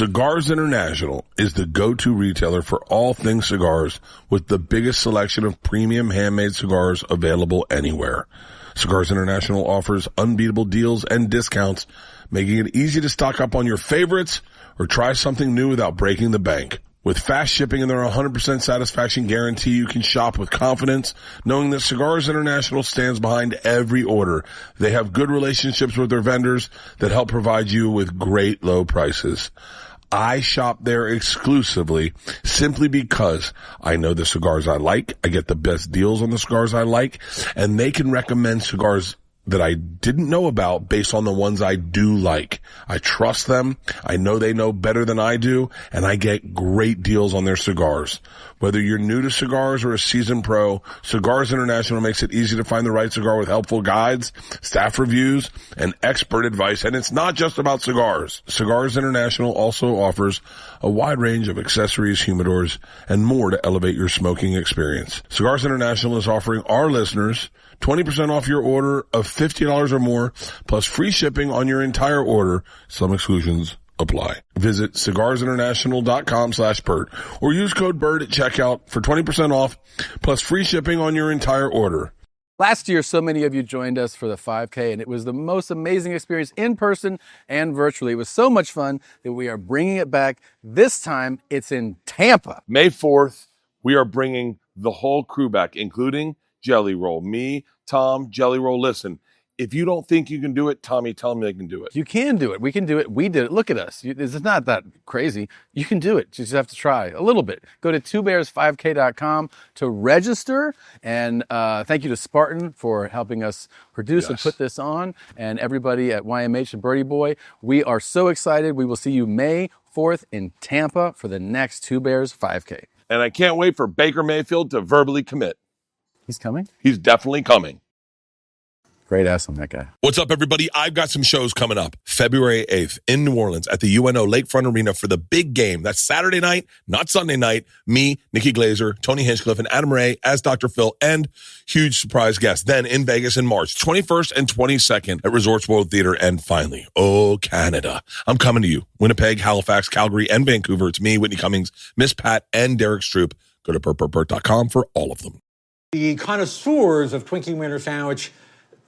Cigars International is the go-to retailer for all things cigars with the biggest selection of premium handmade cigars available anywhere. Cigars International offers unbeatable deals and discounts, making it easy to stock up on your favorites or try something new without breaking the bank. With fast shipping and their 100% satisfaction guarantee, you can shop with confidence, knowing that Cigars International stands behind every order. They have good relationships with their vendors that help provide you with great low prices. I shop there exclusively simply because I know the cigars I like, I get the best deals on the cigars I like, and they can recommend cigars that I didn't know about based on the ones I do like. I trust them. I know they know better than I do, and I get great deals on their cigars. Whether you're new to cigars or a seasoned pro, Cigars International makes it easy to find the right cigar with helpful guides, staff reviews, and expert advice. And it's not just about cigars. Cigars International also offers a wide range of accessories, humidors, and more to elevate your smoking experience. Cigars International is offering our listeners 20% off your order of $50 or more, plus free shipping on your entire order. Some exclusions apply. Visit cigarsinternational.com/Bert or use code BERT at checkout for 20% off, plus free shipping on your entire order. Last year, so many of you joined us for the 5K, and it was the most amazing experience in person and virtually. It was so much fun that we are bringing it back. This time, it's in Tampa. May 4th, we are bringing the whole crew back, including Jelly Roll. Me, Tom, Jelly Roll. Listen, if you don't think you can do it, Tommy, tell me they can do it. You can do it. We can do it. We did it. Look at us. It's not that crazy. You can do it. You just have to try a little bit. Go to twobears5k.com to register. And thank you to Spartan for helping us produce and put this on. And everybody at YMH and Birdie Boy. We are so excited. We will see you May 4th in Tampa for the next Two Bears 5K. And I can't wait for Baker Mayfield to verbally commit. He's coming? He's definitely coming. Great ass on that guy. What's up, everybody? I've got some shows coming up. February 8th in New Orleans at the UNO Lakefront Arena for the big game. That's Saturday night, not Sunday night. Me, Nikki Glazer, Tony Hinchcliffe, and Adam Ray as Dr. Phil, and huge surprise guests. Then in Vegas in March, 21st and 22nd at Resorts World Theater. And finally, Canada. I'm coming to you. Winnipeg, Halifax, Calgary, and Vancouver. It's me, Whitney Cummings, Miss Pat, and Derek Stroop. Go to BertBertBert.com for all of them. The connoisseurs of Twinkie Wiener Sandwich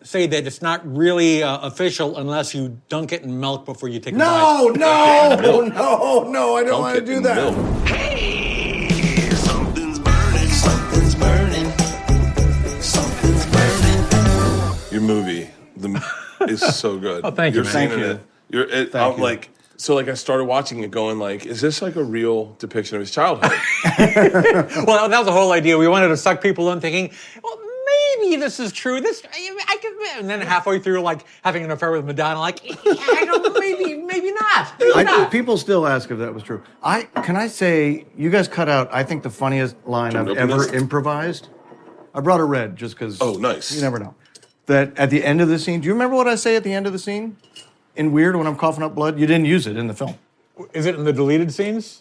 say that it's not really official unless you dunk it in milk before you take a bite. No, I don't want to do that. Milk. Hey, something's burning, something's burning, something's burning. Your movie is so good. Oh, thank you, You're man. seeing it. Thank you. I started watching it going like, is this like a real depiction of his childhood? Well, that was the whole idea. We wanted to suck people in thinking, well, maybe this is true. I could, and then halfway through, like having an affair with Madonna, like, I don't know, maybe not. Maybe not. People still ask if that was true. Can I say, you guys cut out, I think, the funniest line I've ever improvised. I brought a red just because. Oh, nice. You never know. That at the end of the scene, do you remember what I say at the end of the scene? In Weird, when I'm coughing up blood, you didn't use it in the film. Is it in the deleted scenes?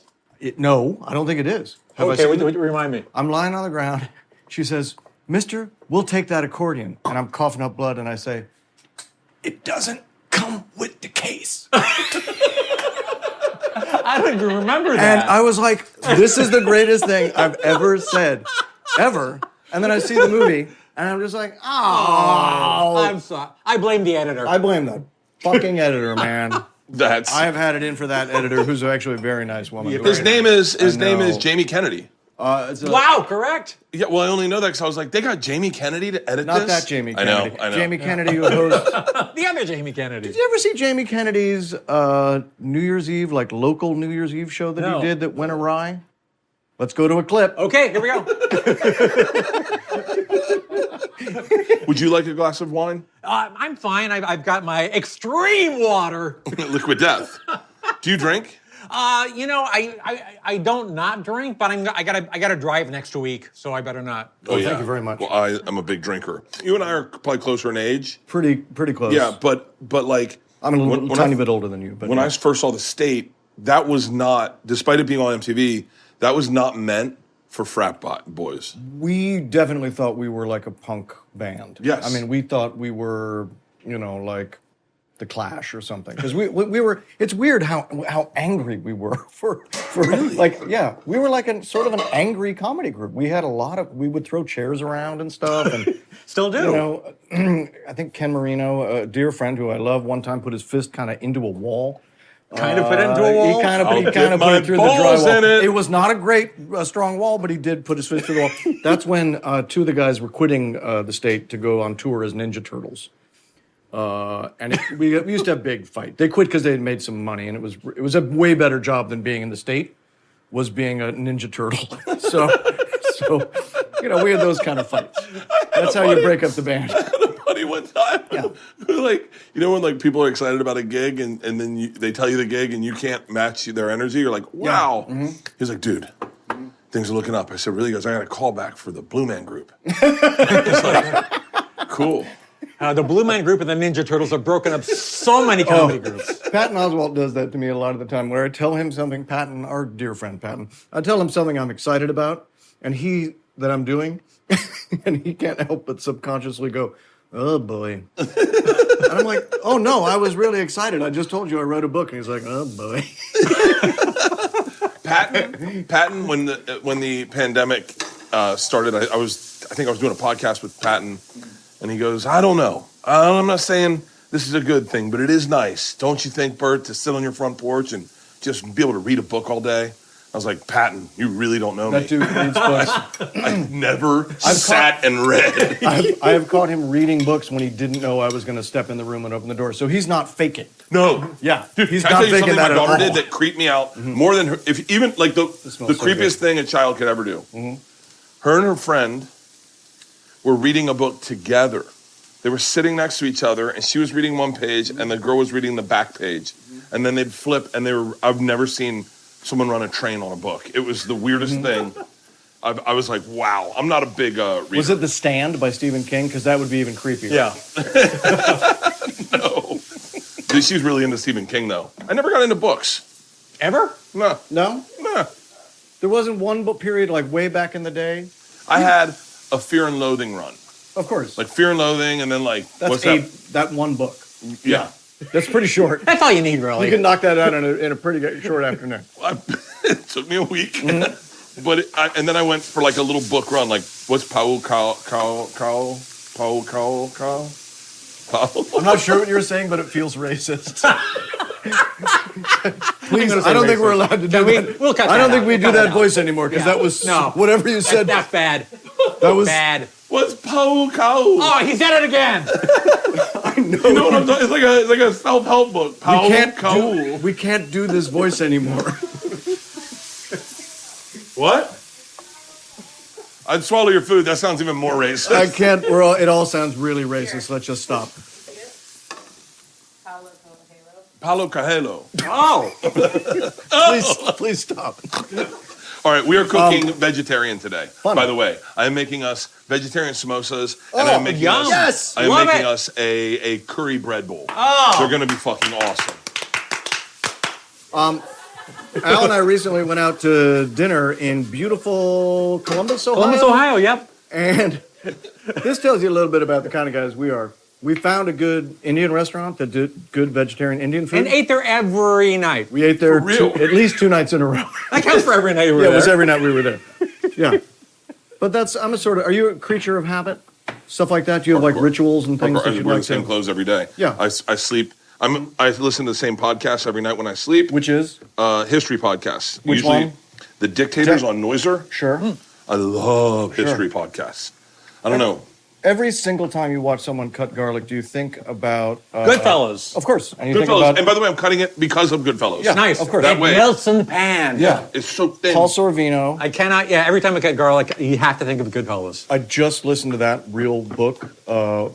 No, I don't think it is. Okay, remind me. I'm lying on the ground. She says, "Mister, we'll take that accordion." And I'm coughing up blood, and I say, "It doesn't come with the case." I don't even remember that. And I was like, this is the greatest thing I've ever said, ever. And then I see the movie, and I'm just like, oh. I'm sorry. I blame the editor. I blame the fucking editor, man. That's. I have had it in for that editor, who's actually a very nice woman. His name is Jamie Kennedy. Wow, correct. Yeah, well, I only know that because I was like, they got Jamie Kennedy to edit this? Not that Jamie Kennedy. I know. Jamie Kennedy, who hosts. The other Jamie Kennedy. Did you ever see Jamie Kennedy's New Year's Eve, like local New Year's Eve show that he did that went awry? Let's go to a clip. Okay, here we go. Would you like a glass of wine? I'm fine. I've got my extreme water. Liquid death. Do you drink? I don't not drink, but I gotta drive next week, so I better not. Oh, yeah. Thank you very much. Well, I am a big drinker. You and I are probably closer in age. Pretty close. Yeah, but like I'm a tiny bit older than you. But when I first saw The State, that was not, despite it being on MTV, that was not meant for frat boys. We definitely thought we were like a punk band. Yes. I mean, we thought we were, like the Clash or something, because we were. It's weird how angry we were for really? Like, yeah, we were like sort of an angry comedy group. We had we would throw chairs around and stuff, and Still do. you know, I think Ken Marino, a dear friend who I love, one time put his fist kind of into a wall. Kind of put it into a wall? He kind of put it through the drywall. It was not a great, strong wall, but he did put his fist through the wall. That's when two of the guys were quitting the state to go on tour as Ninja Turtles. And we used to have big fight. They quit because they had made some money, and it was a way better job than being in the state, was being a Ninja Turtle. So you know, we had those kind of fights. That's how you break up the band. Buddy one time, like, you know, when like people are excited about a gig and then they tell you the gig and you can't match their energy, you're like, wow. Yeah. Mm-hmm. He's like, dude, things are looking up. I said, really? He goes, I got a call back for the Blue Man Group. It's like, cool. The Blue Man Group and the Ninja Turtles have broken up so many comedy groups. Patton Oswalt does that to me a lot of the time, where I tell him something, Patton, our dear friend Patton, I tell him something I'm excited about, and that I'm doing, and he can't help but subconsciously go, oh boy. And I'm like, oh no, I was really excited. I just told you I wrote a book. And he's like, oh boy. Patton, when the pandemic started, I think I was doing a podcast with Patton, and he goes, I don't know. I'm not saying this is a good thing, but it is nice. Don't you think, Bert, to sit on your front porch and just be able to read a book all day? I was like, Patton, you really don't know me. That dude reads books. I've never sat and read. I have caught him reading books when he didn't know I was going to step in the room and open the door. So he's not faking. No. Yeah. Dude, he's can not I tell you faking something that my daughter at all. did that creeped me out more than the creepiest thing a child could ever do. Mm-hmm. Her and her friend were reading a book together. They were sitting next to each other, and she was reading one page, and the girl was reading the back page. And then they'd flip, and I've never seen someone run a train on a book. It was the weirdest thing. I was like, wow. I'm not a big reader. Was it The Stand by Stephen King? Because that would be even creepier. Yeah. No. Dude, she's really into Stephen King, though. I never got into books. Ever? No. No? No. There wasn't one book period like way back in the day? I had a Fear and Loathing run. Of course. Like Fear and Loathing, and then like, what's that? That one book. Yeah. That's pretty short. That's all you need, really. You can knock that out in a pretty short afternoon. It took me a week. Mm-hmm. But and then I went for like a little book run, like, what's Paul? I'm not sure what you were saying, but it feels racist. Please, I don't think we're allowed to do that. We'll cut that I don't think out. we We'll do cut that voice anymore, because that was whatever you said. That's bad. That was bad. What's Paul? Oh, he said it again. I know. You know what I'm talking? It's like a self-help book. We can't do this voice anymore. What? I'd swallow your food. That sounds even more racist. I can't. It all sounds really racist. Let's just stop. Palo Cajelo. Oh. Please stop. All right, we are cooking vegetarian today. Fun. By the way, I am making us vegetarian samosas, and I'm making yum. us. Yes, I am love making it. us a curry bread bowl. Oh. They're going to be fucking awesome. Al and I recently went out to dinner in beautiful Columbus, Ohio. Columbus, Ohio, yep. And this tells you a little bit about the kind of guys we are. We found a good Indian restaurant that did good vegetarian Indian food. And ate there every night. We ate there For real? at least 2 nights in a row. That counts for every night we were Yeah, there. it was every night we were there. Yeah. But are you a creature of habit? Stuff like that? Do you have like rituals and things that I you'd wear like the same to? clothes every day. Yeah. I sleep. I listen to the same podcast every night when I sleep. Which is? History podcasts. Which Usually, one? The Dictators on Noiser. Sure. I love history podcasts. I don't know. Every single time you watch someone cut garlic, do you think about... Goodfellas. Of course. And you think Goodfellas. about... And by the way, I'm cutting it because of Goodfellas. Yeah. Nice. Of course. That It way. melts in the pan. Yeah. It's so thin. Paul Sorvino. I cannot, every time I cut garlic, you have to think of Goodfellas. I just listened to that real book,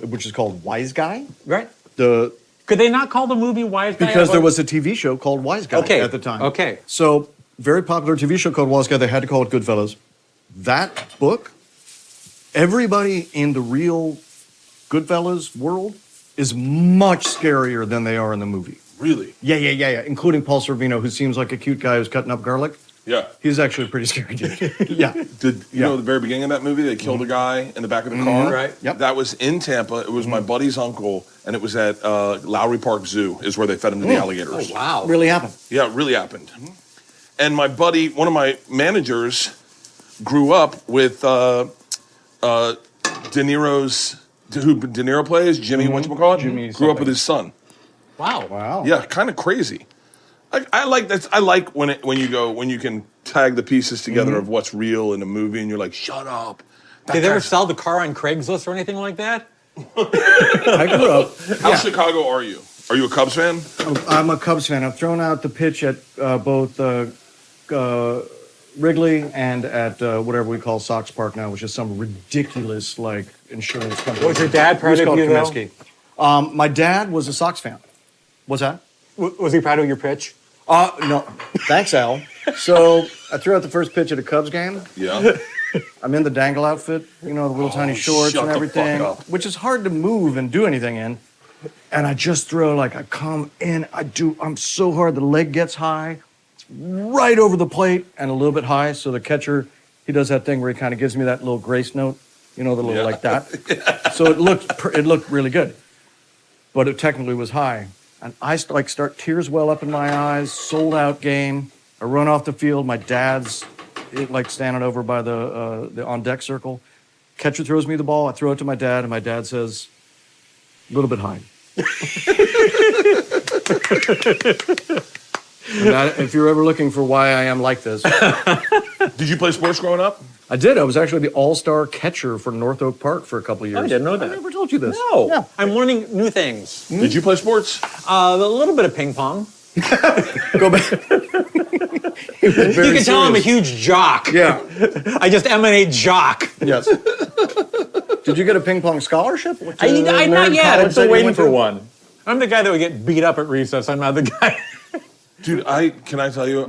which is called Wise Guy. Right? The Could they not call the movie Wise Guy? Because there was a TV show called Wise Guy Okay. at the time. Okay. So, very popular TV show called Wise Guy. They had to call it Goodfellas. That book, everybody in the real Goodfellas world is much scarier than they are in the movie. Really? Yeah. Including Paul Sorvino, who seems like a cute guy who's cutting up garlic. Yeah. He's actually a pretty scary dude. Yeah. Did you know the very beginning of that movie? They killed a guy in the back of the car. Right. Yep. That was in Tampa. It was my buddy's uncle, and it was at Lowry Park Zoo. Is where they fed him to the alligators. Oh, wow. Really happened. Yeah, it really happened. And my buddy, one of my managers, grew up with De Niro's. Who De Niro plays? Jimmy whatchamacallit? Jimmy grew up something. with his son. Wow. Wow. Yeah, kind of crazy. I like that. I like when you can tag the pieces together of what's real in a movie, and you're like, shut up. Did they ever sell the car on Craigslist or anything like that? I grew up. How Chicago are you? Are you a Cubs fan? I'm a Cubs fan. I've thrown out the pitch at both Wrigley and at whatever we call Sox Park now, which is some ridiculous like insurance company. Was your dad proud It's of called you, though? Comiskey. My dad was a Sox fan. What's that? Was he proud of your pitch? No. Thanks, Al. So I threw out the first pitch at a Cubs game. Yeah. I'm in the dangle outfit, the little tiny shorts shut and the everything, fuck up. which is hard to move and do anything in. And I just throw, I come in, I'm so hard, the leg gets high, right over the plate and a little bit high. So the catcher, he does that thing where he kind of gives me that little grace note, the little like that. So it looked really good, but it technically was high. And I start tears well up in my eyes, sold out game. I run off the field. My dad's standing over by the on deck circle. Catcher throws me the ball. I throw it to my dad, and my dad says, "A little bit high." And if you're ever looking for why I am like this, Did you play sports growing up? I did. I was actually the all-star catcher for North Oak Park for a couple of years. I didn't know that. I never told you this. No. Yeah. I'm learning new things. Did you play sports? A little bit of ping pong. Go back. He was You very can tell I'm a serious. huge jock. Yeah. I just emanate jock. Yes. Did you get a ping pong scholarship? Not yet. I'm still waiting for one. one. I'm the guy that would get beat up at recess. I'm not the guy. Dude, can I tell you,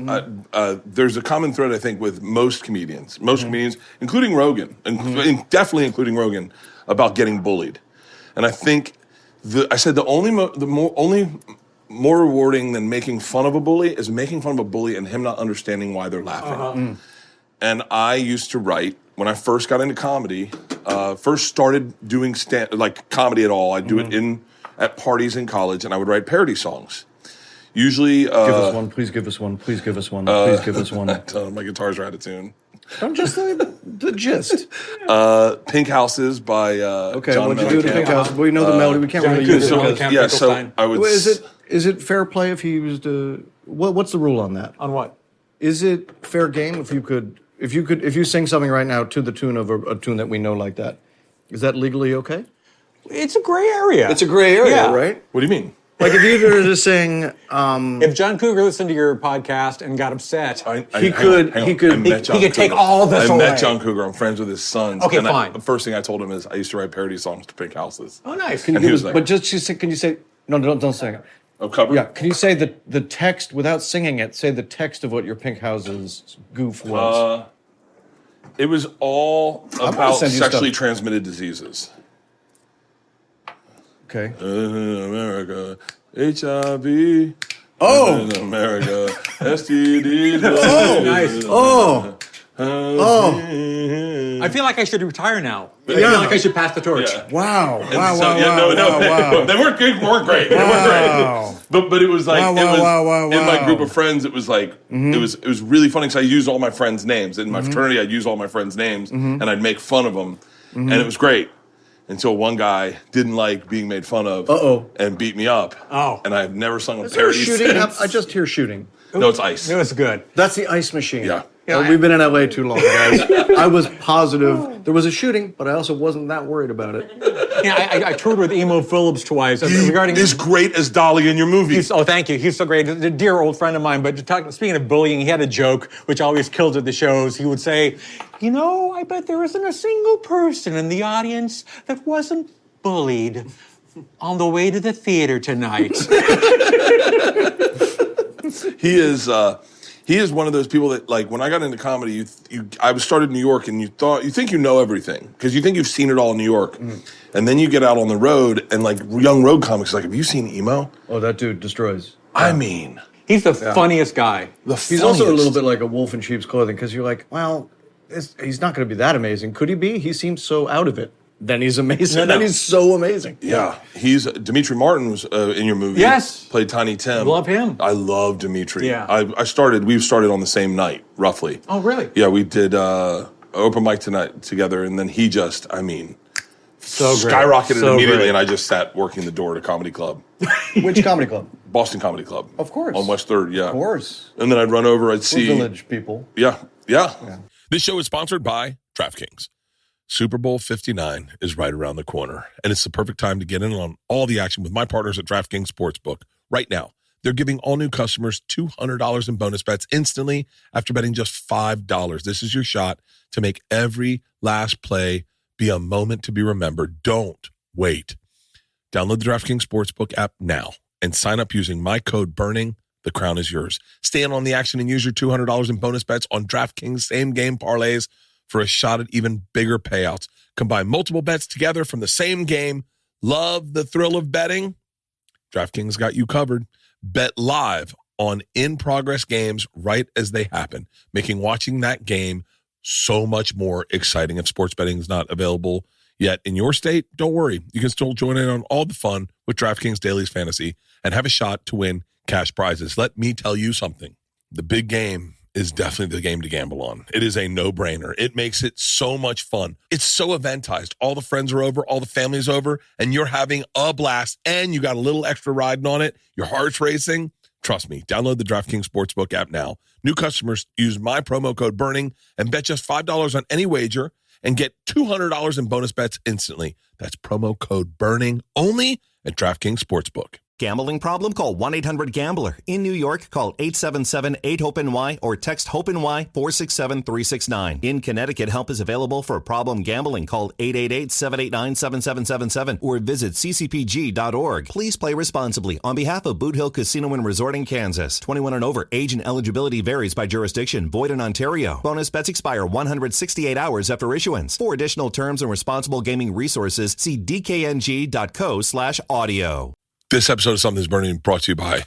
there's a common thread, I think, with most comedians, including Rogan, and definitely including Rogan, about getting bullied. And I think, the only more rewarding than making fun of a bully is making fun of a bully and him not understanding why they're laughing. And I used to write, when I first got into comedy, first started doing comedy at all, I'd do it at parties in college, and I would write parody songs. Usually, Give us one. Please give us one. Please give us one. Please give us one. My guitars are out of tune. I'm just the gist. Pink Houses by Okay, John what'd you do to Mellencamp. Pink House? We know the melody. We can't really use it. So, Mellencamp, yeah, so Finkelstein. I would. Well, is it fair play if he used what's the rule on that? On what? Is it fair game if you sing something right now to the tune of a tune that we know like that? Is that legally okay? It's a gray area. It's a gray area, Yeah. right? What do you mean? Like if you were to sing, If John Cougar listened to your podcast and got upset, He could take all this I away. met John Cougar. I'm friends with his sons. Okay, and fine. The first thing I told him is I used to write parody songs to Pink Houses. oh, nice. And he was like, but can you say no? Don't sing it. "Oh, cover." Yeah, can you say the text without singing it? Say the text of what your Pink House's goof was. It was all gonna about send you sexually stuff. transmitted diseases. Okay. In America, HIV. Oh. In America, STDs. Oh, nice. Oh. I feel like I should retire now. I Yeah. feel like I should pass the torch. Yeah. Wow. And Wow. so, Wow. yeah, Wow. no, Wow. they weren't good, weren't great. They Wow. weren't great. But it was like Wow, it was wow, in my wow. group of friends. It was like it was really funny because I used all my friends' names in my fraternity. I'd use all my friends' names and I'd make fun of them, and it was great. Until one guy didn't like being made fun of and beat me up. Oh. And I've never sung a Is there parody shooting? since. I just hear shooting. No, it's ice. It was good. That's the ice machine. Yeah. We've been in LA too long, guys. I was positive there was a shooting, but I also wasn't that worried about it. Yeah, I toured with Emo Phillips twice. He regarding is great as Dolly in your movie. Oh, thank you. He's so great. A dear old friend of mine. But speaking of bullying, he had a joke which always kills at the shows. He would say, I bet there isn't a single person in the audience that wasn't bullied on the way to the theater tonight. He is one of those people that, like, when I got into comedy, I was started in New York, and you think you know everything because you think you've seen it all in New York, and then you get out on the road, and like young road comics, like, have you seen Emo? Oh, that dude destroys. I mean, He's the funniest guy. He's also a little bit like a wolf in sheep's clothing because you're like, well, he's not going to be that amazing. Could he be? He seems so out of it. Then he's amazing. Then he's so amazing. Yeah. He's Dimitri Martin was in your movie. Yes. Played Tiny Tim. Love him. I love Dimitri. Yeah. we started on the same night, roughly. Oh, really? Yeah, we did open mic tonight together, and then he just, so great. skyrocketed So immediately, great. and I just sat working the door at a comedy club. Which comedy club? Boston Comedy Club. Of course. On West 3rd, yeah. Of course. And then I'd run over, I'd We're see... village people. Yeah. This show is sponsored by DraftKings. Super Bowl 59 is right around the corner, and it's the perfect time to get in on all the action with my partners at DraftKings Sportsbook. Right now, they're giving all new customers $200 in bonus bets instantly after betting just $5. This is your shot to make every last play be a moment to be remembered. Don't wait. Download the DraftKings Sportsbook app now and sign up using my code BURNING. The crown is yours. Stay in on the action and use your $200 in bonus bets on DraftKings same-game parlays for a shot at even bigger payouts. Combine multiple bets together from the same game. Love the thrill of betting? DraftKings got you covered. Bet live on in-progress games right as they happen, making watching that game so much more exciting. If sports betting is not available yet in your state, don't worry. You can still join in on all the fun with DraftKings Daily's Fantasy and have a shot to win cash prizes. Let me tell you something. The big game is definitely the game to gamble on. It is a no-brainer. It makes it so much fun. It's so eventized. All the friends are over, all the family's over, and you're having a blast, and you got a little extra riding on it. Your heart's racing. Trust me, download the DraftKings Sportsbook app now. New customers use my promo code BURNING and bet just $5 on any wager and get $200 in bonus bets instantly. That's promo code BURNING only at DraftKings Sportsbook. Gambling problem? Call 1-800-GAMBLER. In New York, call 877-8-HOPE-NY or text HOPE-NY 467-369. In Connecticut, help is available for problem gambling. Call 888-789-7777 or visit ccpg.org. Please play responsibly. On behalf of Boot Hill Casino and Resort in Kansas, 21 and over, age and eligibility varies by jurisdiction. Void in Ontario. Bonus bets expire 168 hours after issuance. For additional terms and responsible gaming resources, see dkng.co/audio. This episode of Something's Burning brought to you by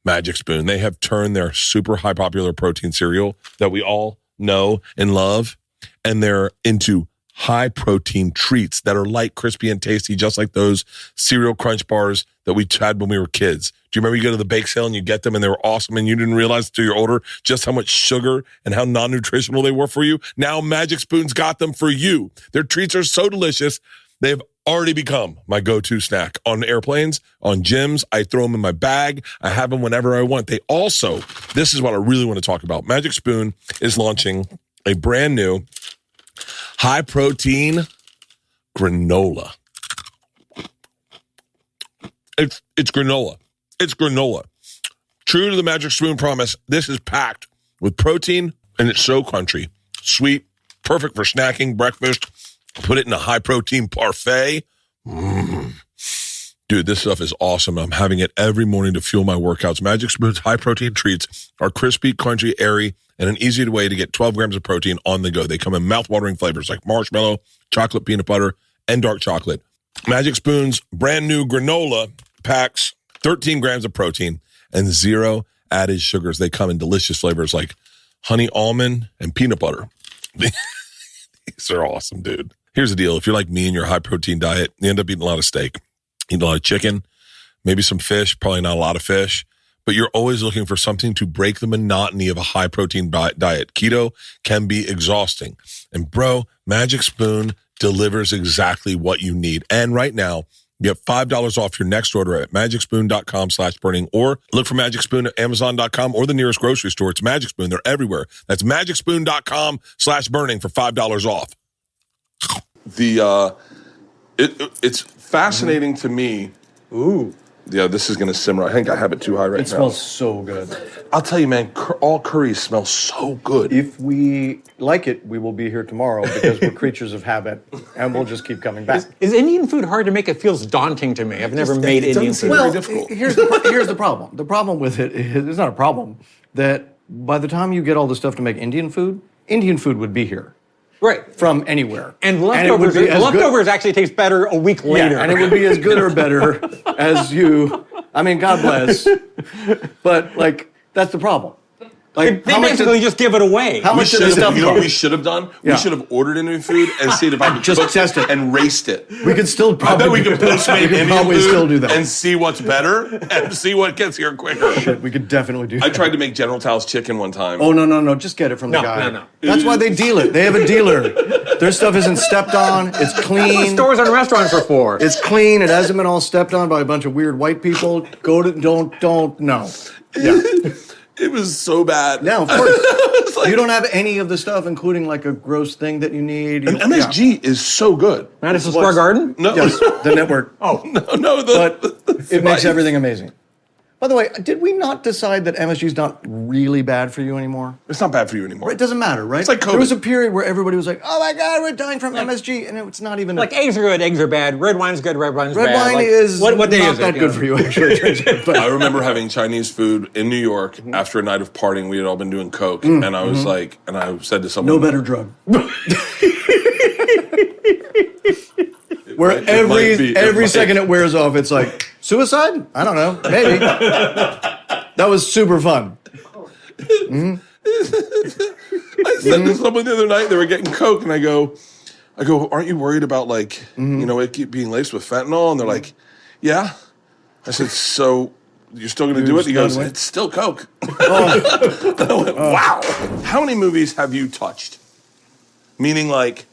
Magic Spoon. They have turned their super high popular protein cereal that we all know and love, and they're into high protein treats that are light, crispy, and tasty, just like those cereal crunch bars that we had when we were kids. Do you remember you go to the bake sale and you get them and they were awesome and you didn't realize until you're older just how much sugar and how non-nutritional they were for you? Now Magic Spoon's got them for you. Their treats are so delicious. They've already become my go-to snack on airplanes, on gyms. I throw them in my bag. I have them whenever I want. They also, this is what I really want to talk about. Magic Spoon is launching a brand new high-protein granola. It's granola. It's granola. True to the Magic Spoon promise, this is packed with protein, and it's so crunchy, sweet, perfect for snacking, breakfast. Put it in a high-protein parfait. Dude, this stuff is awesome. I'm having it every morning to fuel my workouts. Magic Spoon's high-protein treats are crispy, crunchy, airy, and an easy way to get 12 grams of protein on the go. They come in mouth-watering flavors like marshmallow, chocolate, peanut butter, and dark chocolate. Magic Spoon's brand new granola packs 13 grams of protein and 0 added sugars. They come in delicious flavors like honey almond and peanut butter. These are awesome, dude. Here's the deal. If you're like me and your high protein diet, you end up eating a lot of steak, eating a lot of chicken, maybe some fish, probably not a lot of fish, but you're always looking for something to break the monotony of a high protein diet. Keto can be exhausting. And bro, Magic Spoon delivers exactly what you need. And right now, you get $5 off your next order at magicspoon.com/burning or look for Magic Spoon at amazon.com or the nearest grocery store. It's Magic Spoon. They're everywhere. That's magicspoon.com/burning for $5 off. It's fascinating to me. Ooh. Yeah, this is going to simmer. I think I have it too high right now. It smells so good. I'll tell you, man, all curries smell so good. If we like it, we will be here tomorrow because we're creatures of habit, and we'll just keep coming back. Is Indian food hard to make? It feels daunting to me. I've never made Indian food. Well, very difficult. Here's the problem. The problem with it is, it's not a problem, that by the time you get all the stuff to make Indian food would be here. Right. from anywhere. And it would leftovers, be as good- leftovers actually taste better a week later. Yeah, and it would be as good or better as you. I mean, God bless. But, like, that's the problem. Like, They how much basically just give it away. How much did the stuff You know what we cost? should have done? Yeah. We should have ordered Indian food and seen if I could Just cook test it. and raced it. We could still I probably bet we could Postmate we could Indian probably food still do that. and see what's better and see what gets here quicker. We could definitely do that. I tried to make General Tao's chicken one time. Oh, no. Just get it from the guy. No. That's why they deal it. They have a dealer. Their stuff isn't stepped on. It's That's what clean. stores and restaurants are for. It's clean. It hasn't been all stepped on by a bunch of weird white people. Don't, no. Yeah. It was so bad. Yeah, of course. It's like- You don't have any of the stuff, including like a gross thing that you need. And MSG is so good. Madison Square Garden? No, Yes, the network. Oh. no, But it makes spice. everything amazing. By the way, did we not decide that MSG is not really bad for you anymore? It's not bad for you anymore. It doesn't matter, right? It's like There was COVID. a period where everybody was like, "Oh my God, we're dying from MSG," and it's not even Like eggs are good, eggs are bad. Red wine's good, red wine's red bad. wine Like, is what day not is it? that good for you, actually. it turns out. But I remember having Chinese food in New York after a night of partying. We had all been doing coke, and I was like, and I said to someone, no better drug. Where It might be. It every might. second it wears off, it's like suicide. I don't know, maybe. That was super fun. I said to someone the other night, they were getting coke, and I go, aren't you worried about like, it being laced with fentanyl? And they're like, yeah. I said, so you're still going to do it? He goes, still it's still coke. And I went, wow. How many movies have you touched? Meaning like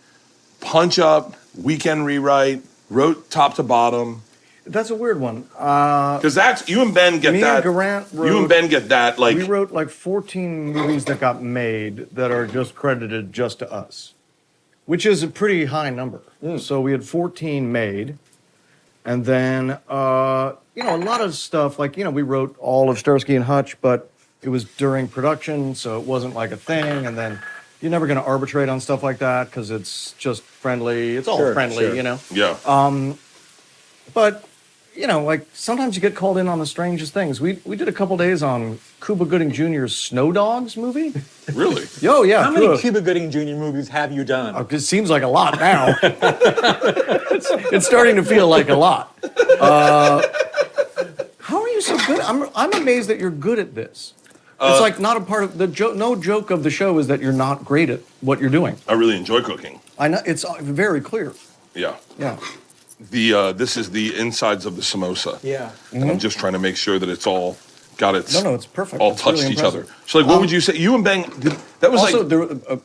Punch Up, Weekend Rewrite, wrote top to bottom. That's a weird one. Because that's, you and Ben get Me that. and Garant you wrote- and Ben get that, like, We wrote like 14 movies that got made that are just credited just to us, which is a pretty high number. So we had 14 made, and then a lot of stuff like we wrote all of Starsky and Hutch, but it was during production, so it wasn't like a thing. And then you're never going to arbitrate on stuff like that because it's just friendly. It's all friendly, yeah. But like sometimes you get called in on the strangest things. We did a couple days on Cuba Gooding Jr.'s Snow Dogs movie. Really? Oh yeah. How many Cuba Gooding Jr. movies have you done? It seems like a lot now. it's starting to feel like a lot. How are you so good? I'm amazed that you're good at this. It's like not a part of the joke. No joke of the show is that you're not great at what you're doing. I really enjoy cooking. I know it's very clear. Yeah. Yeah. This is the insides of the samosa. Yeah. And I'm just trying to make sure that it's all got its No, it's perfect. all It's touched really each other. impressive. So like, what would you say? You and Ben that was Also,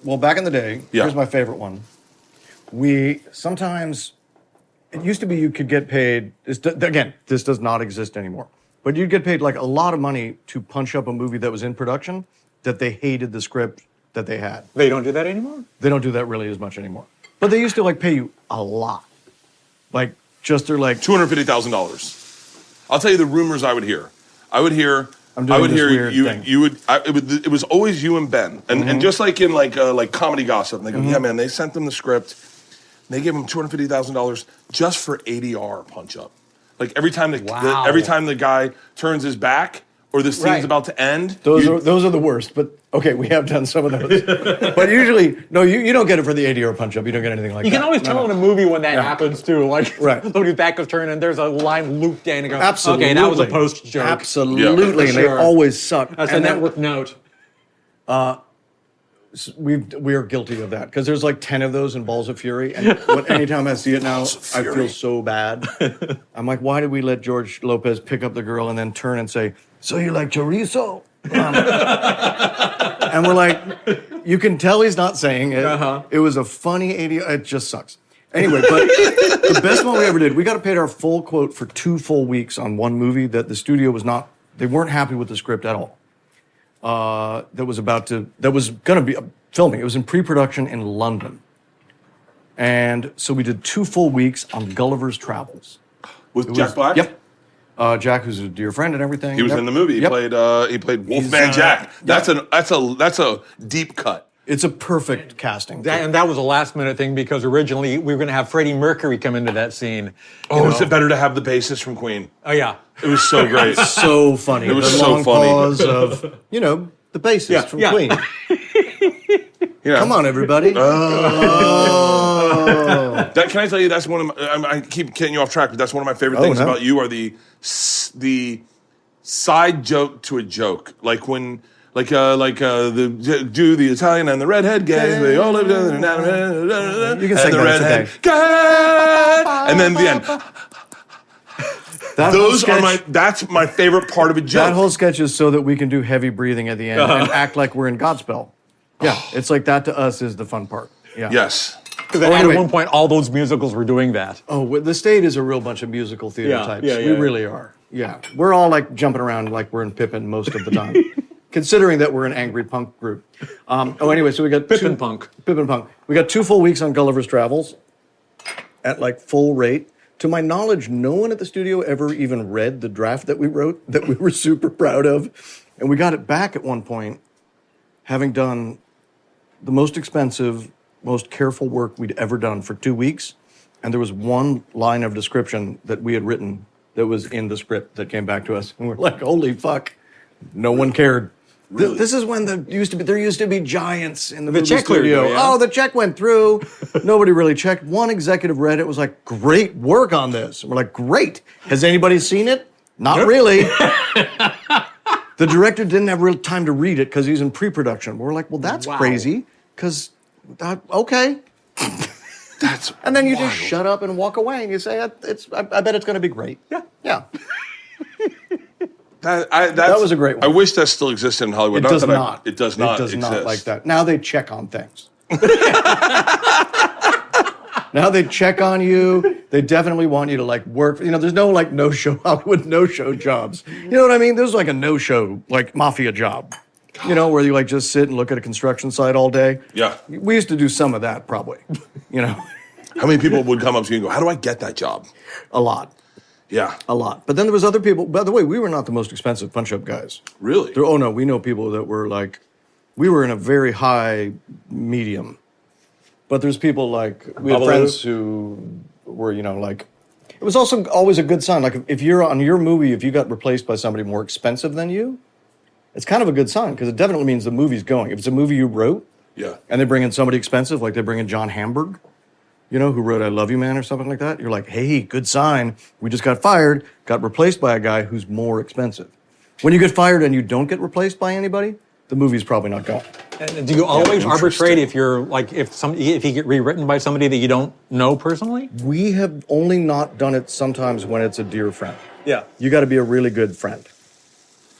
like back in the day, Yeah. here's my favorite one. We sometimes, it used to be you could get paid, this does not exist anymore, but you'd get paid like a lot of money to punch up a movie that was in production that they hated the script that they had. They don't do that anymore? They don't do that really as much anymore. But they used to like pay you a lot. Like, just they're like, $250,000. I'll tell you the rumors I would hear. I would hear this weird you. thing. It was always you and Ben, and just like in like comedy gossip, and they go, yeah, man, they sent them the script. They gave them $250,000 just for ADR punch up. Like every time the guy turns his back or the scene's about to end. those are the worst. But okay, we have done some of those. But usually, no, you don't get it for the ADR punch up. You don't get anything like that. You can always tell in a movie when that happens too. Like Right. somebody's back is turned and there's a line looped in and goes, Absolutely. okay, that was a post joke. Absolutely, Yeah. and they always suck. That's a And then- network note. we are guilty of that because there's like 10 of those in Balls of Fury, and anytime I see it now, I feel so bad. I'm like, why did we let George Lopez pick up the girl and then turn and say, "So you like chorizo?" And we're like, you can tell he's not saying it. It was a funny idea. It just sucks. Anyway, but the best one we ever did, we got paid our full quote for 2 full weeks on one movie that the studio they weren't happy with the script at all. That was going to be filming. It was in pre-production in London. And so we did 2 full weeks on Gulliver's Travels. With Jack Black. Yep. Jack, who's a dear friend and everything. He was in the movie. He Yep. played Wolfman Jack. That's a deep cut. It's a perfect casting. And that was a last minute thing because originally we were going to have Freddie Mercury come into that scene. Oh, is it better to have the bassist from Queen? Oh, yeah. It was so great. So funny. It was the so long funny. pause of, the bassist from yeah. Queen. You know. Come on, everybody. Oh. Can I tell you, that's one of my, I keep getting you off track, but that's one of my favorite things about you are the side joke to a joke. Like when, the Italian and the redhead gang, they all live together. You can sing the redhead, and then the end. That's my favorite part of a joke. That whole sketch is so that we can do heavy breathing at the end and act like we're in Godspell. Yeah, it's like that to us is the fun part. Yeah. Yes. Because at one point, all those musicals were doing that. Oh, the state is a real bunch of musical theater types. We really are. Yeah. We're all like jumping around like we're in Pippin most of the time. Considering that we're an angry punk group. Anyway, so we got Pippin Punk. We got 2 full weeks on Gulliver's Travels at like full rate. To my knowledge, no one at the studio ever even read the draft that we wrote that we were super proud of. And we got it back at one point, having done the most expensive, most careful work we'd ever done for 2 weeks. And there was one line of description that we had written that was in the script that came back to us. And we're like, holy fuck, no one cared. Really? This is when there used to be giants in the movie check studio. cleared, yeah. Oh, the check went through. Nobody really checked. One executive read it, was like, great work on this. We're like, great. Has anybody seen it? Not really. The director didn't have real time to read it because he's in pre-production. We're like, well, that's crazy. Because, okay. And then you just shut up and walk away and you say, I bet it's going to be great. Yeah. That was a great one. I wish that still existed in Hollywood. It does not. It does not exist like that. Now they check on things. Now they check on you. They definitely want you to like work. You know, there's no like no-show Hollywood no-show jobs. You know what I mean? There's like a no-show like mafia job. You know, where you like just sit and look at a construction site all day. Yeah. We used to do some of that probably. You know. How many people would come up to you and go, how do I get that job? A lot. Yeah. A lot. But then there was other people. By the way, we were not the most expensive punch-up guys. Really? No, we know people that were like, we were in a very high medium. But there's people like, we had friends who were, you know, like, it was also always a good sign. Like if you're on your movie, if you got replaced by somebody more expensive than you, it's kind of a good sign because it definitely means the movie's going. If it's a movie you wrote, and they bring in somebody expensive, like they bring in John Hamburg, you know, who wrote I Love You Man or something like that, you're like, hey, good sign. We just got fired, got replaced by a guy who's more expensive. When you get fired and you don't get replaced by anybody, the movie's probably not going. And do you always arbitrate if you're like if you get rewritten by somebody that you don't know personally? We have only not done it sometimes when it's a dear friend. Yeah. You got to be a really good friend.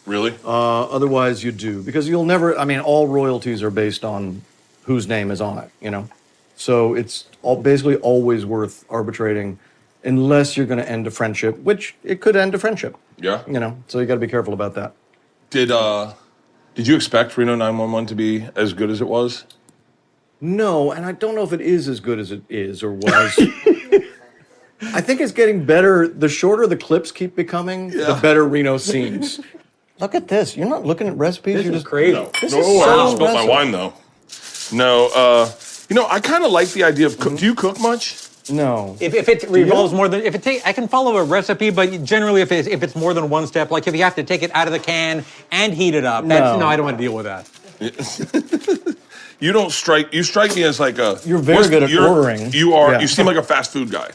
Really? Otherwise you do. Because you'll never, I mean, all royalties are based on whose name is on it, you know? So it's basically always worth arbitrating unless you're going to end a friendship, which it could end a friendship. Yeah. You know, so you got to be careful about that. Did you expect Reno 911 to be as good as it was? No, and I don't know if it is as good as it is or was. I think it's getting better. The shorter the clips keep becoming, the better Reno seems. Look at this. You're not looking at recipes. You're just crazy. No, This no, is I so just spilled my impressive. wine though. No, you know, I kind of like the idea of do you cook much? No. If it revolves more than I can follow a recipe, but generally if it's more than one step, like if you have to take it out of the can and heat it up, no, I don't want to deal with that. You strike me as like a. You're very good at ordering. You are. Yeah. You seem like a fast food guy.